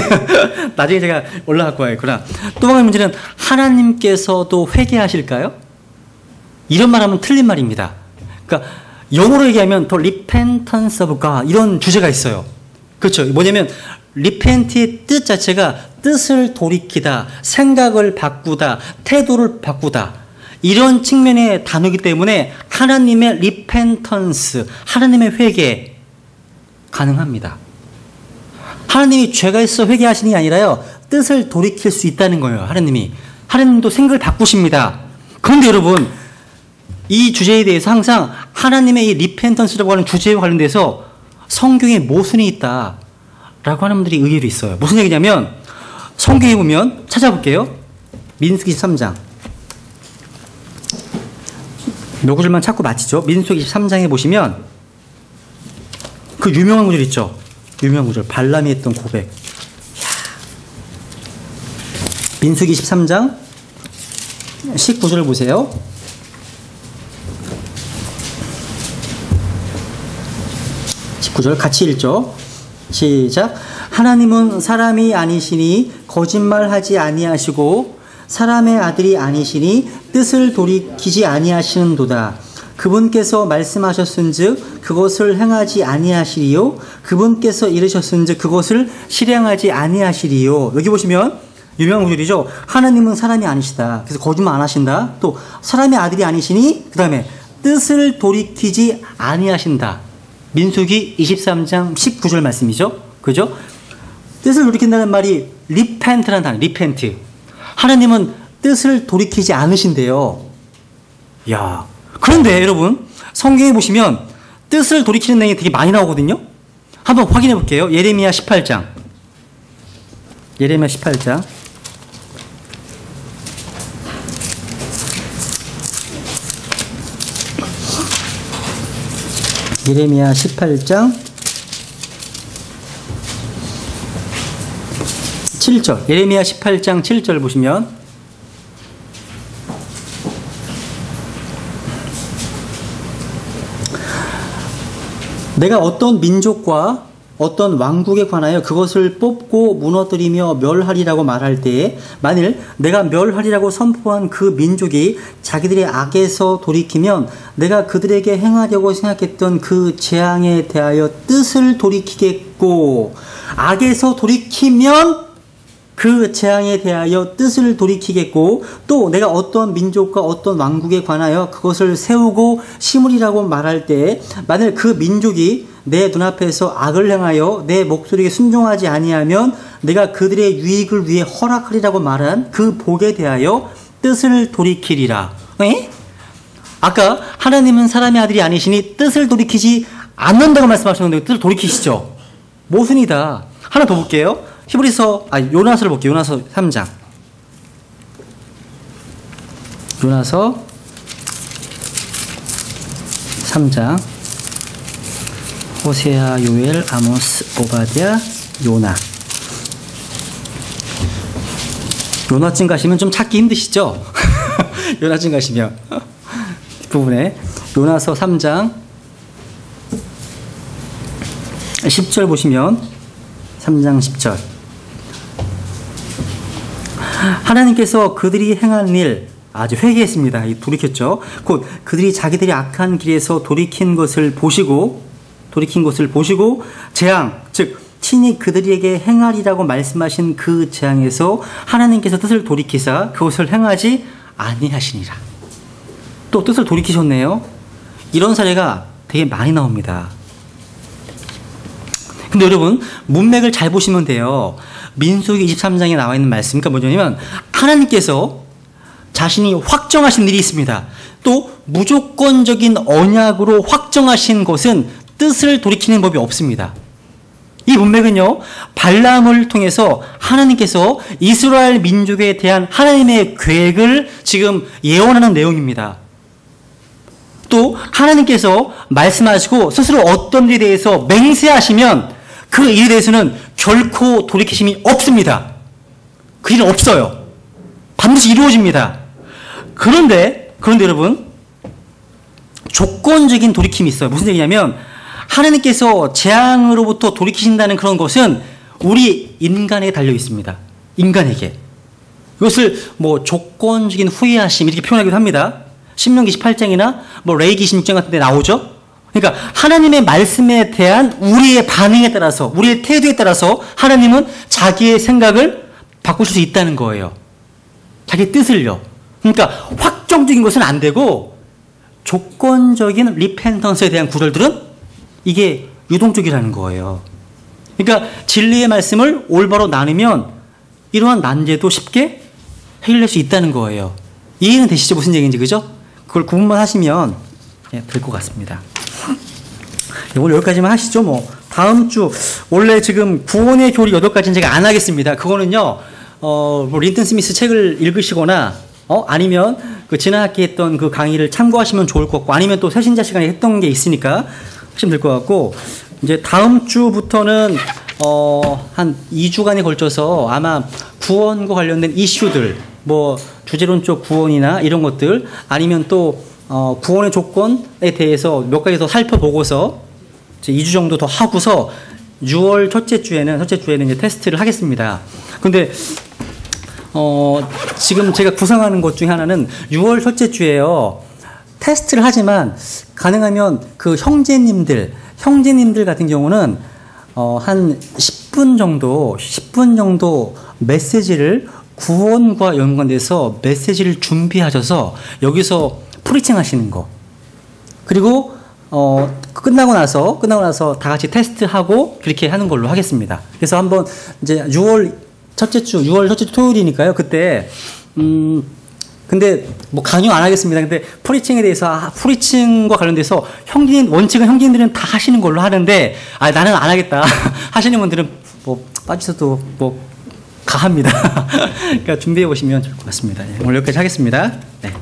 나중에 제가 올라갈 거야겠구나. 또 한 가지 문제는 하나님께서도 회개하실까요? 이런 말하면 틀린 말입니다. 그러니까 영어로 얘기하면 The Repentance of God 이런 주제가 있어요. 그렇죠. 뭐냐면 repent의 뜻 자체가 뜻을 돌이키다, 생각을 바꾸다, 태도를 바꾸다 이런 측면의 단어이기 때문에 하나님의 repentance, 하나님의 회개 가능합니다. 하나님이 죄가 있어 회개하시는 게 아니라요 뜻을 돌이킬 수 있다는 거예요. 하나님도 생각을 바꾸십니다. 그런데 여러분 이 주제에 대해서 항상 하나님의 이 리펜턴스라고 하는 주제와 관련돼서 성경에 모순이 있다라고 하는 분들이 의외로 있어요. 무슨 얘기냐면 성경에 보면 찾아볼게요. 민수기 23장 몇 구절만 찾고 마치죠. 민수기 23장에 보시면 그 유명한 구절 있죠. 유명한 구절 발람이 했던 고백. 민수기 23장 19절을 보세요. 구절 같이 읽죠. 시작. 하나님은 사람이 아니시니 거짓말하지 아니하시고 사람의 아들이 아니시니 뜻을 돌이키지 아니하시는도다. 그분께서 말씀하셨은즉 그것을 행하지 아니하시리요 그분께서 이르셨은즉 그것을 실행하지 아니하시리요. 여기 보시면 유명한 구절이죠. 하나님은 사람이 아니시다. 그래서 거짓말 안 하신다. 또 사람의 아들이 아니시니 그 다음에 뜻을 돌이키지 아니하신다. 민수기 23장 19절 말씀이죠. 그죠? 뜻을 돌이킨다는 말이 repent라는 단어, repent. 하나님은 뜻을 돌이키지 않으신대요. 야, 그런데 여러분 성경에 보시면 뜻을 돌이키는 내용이 되게 많이 나오거든요. 한번 확인해 볼게요. 예레미야 18장. 예레미야 18장. 예레미야 18장 7절. 예레미야 18장 7절 보시면 내가 어떤 민족과 어떤 왕국에 관하여 그것을 뽑고 무너뜨리며 멸하리라고 말할 때에 만일 내가 멸하리라고 선포한 그 민족이 자기들의 악에서 돌이키면 내가 그들에게 행하려고 생각했던 그 재앙에 대하여 뜻을 돌이키겠고 악에서 돌이키면 그 재앙에 대하여 뜻을 돌이키겠고 또 내가 어떤 민족과 어떤 왕국에 관하여 그것을 세우고 심으리라고 말할 때 만일 그 민족이 내 눈앞에서 악을 행하여 내 목소리에 순종하지 아니하면 내가 그들의 유익을 위해 허락하리라고 말한 그 복에 대하여 뜻을 돌이키리라. 에? 아까 하나님은 사람의 아들이 아니시니 뜻을 돌이키지 않는다고 말씀하셨는데 뜻을 돌이키시죠. 모순이다. 하나 더 볼게요. 요나서를 볼게요. 요나서 3장. 요나서 3장. 호세아, 요엘, 아모스, 오바댜, 요나. 요나쯤 가시면 좀 찾기 힘드시죠? 요나쯤 가시면 뒷부분에 요나서 3장 10절 보시면 3장 10절 하나님께서 그들이 행한 일 아주 회개했습니다. 돌이켰죠. 곧 그들이 자기들이 악한 길에서 돌이킨 것을 보시고 재앙, 즉 친히 그들에게 행하리라고 말씀하신 그 재앙에서 하나님께서 뜻을 돌이키사 그것을 행하지 아니하시니라. 또 뜻을 돌이키셨네요. 이런 사례가 되게 많이 나옵니다. 근데 여러분, 문맥을 잘 보시면 돼요. 민수기 23장에 나와 있는 말씀, 그러니까 뭐냐면 하나님께서 자신이 확정하신 일이 있습니다. 또 무조건적인 언약으로 확정하신 것은 뜻을 돌이키는 법이 없습니다. 이 문맥은요, 발람을 통해서 하나님께서 이스라엘 민족에 대한 하나님의 계획을 지금 예언하는 내용입니다. 또 하나님께서 말씀하시고 스스로 어떤 일에 대해서 맹세하시면 그 일에 대해서는 결코 돌이키심이 없습니다. 그 일은 없어요. 반드시 이루어집니다. 그런데 여러분, 조건적인 돌이킴이 있어요. 무슨 얘기냐면 하나님께서 재앙으로부터 돌이키신다는 그런 것은 우리 인간에게 달려 있습니다. 인간에게. 이것을 뭐 조건적인 후회하심 이렇게 표현하기도 합니다. 신명기 18장이나 뭐 레위기 26장 같은 데 나오죠. 그러니까 하나님의 말씀에 대한 우리의 반응에 따라서, 우리의 태도에 따라서 하나님은 자기의 생각을 바꾸실 수 있다는 거예요. 자기 뜻을요. 그러니까 확정적인 것은 안 되고 조건적인 리펜턴스에 대한 구절들은 이게 유동적이라는 거예요. 그러니까 진리의 말씀을 올바로 나누면 이러한 난제도 쉽게 해결할 수 있다는 거예요. 이해는 되시죠? 무슨 얘기인지, 그죠? 그걸 구분만 하시면 될 것 같습니다. 오늘 여기까지만 하시죠. 뭐 다음 주 원래 지금 구원의 교리 8가지는 제가 안 하겠습니다. 그거는요, 뭐 린튼 스미스 책을 읽으시거나 아니면 그 지난 학기 했던 그 강의를 참고하시면 좋을 것 같고, 아니면 또 새신자 시간에 했던 게 있으니까 하시면 될 것 같고, 이제 다음 주부터는 한 2주간에 걸쳐서 아마 구원과 관련된 이슈들, 뭐 주제론적 구원이나 이런 것들, 아니면 또 구원의 조건에 대해서 몇 가지 더 살펴보고서 이제 2주 정도 더 하고서 6월 첫째 주에는 이제 테스트를 하겠습니다. 근데 지금 제가 구상하는 것 중에 하나는 6월 첫째 주에요, 테스트를 하지만 가능하면 그 형제님들 같은 경우는 한 10분 정도 메시지를 구원과 연관돼서 메시지를 준비하셔서 여기서 프리칭 하시는 거, 그리고 끝나고 나서 다 같이 테스트하고 그렇게 하는 걸로 하겠습니다. 그래서 한번 이제 6월 첫째 주 토요일이니까요. 그때 근데 뭐 강요 안 하겠습니다. 근데 프리칭에 대해서, 프리칭과 관련돼서 원칙은 형제님들은 다 하시는 걸로 하는데, 나는 안 하겠다 하시는 분들은 뭐 빠지셔도 뭐 가합니다. 그러니까 준비해 보시면 좋을 것 같습니다. 오늘 여기까지 하겠습니다. 네.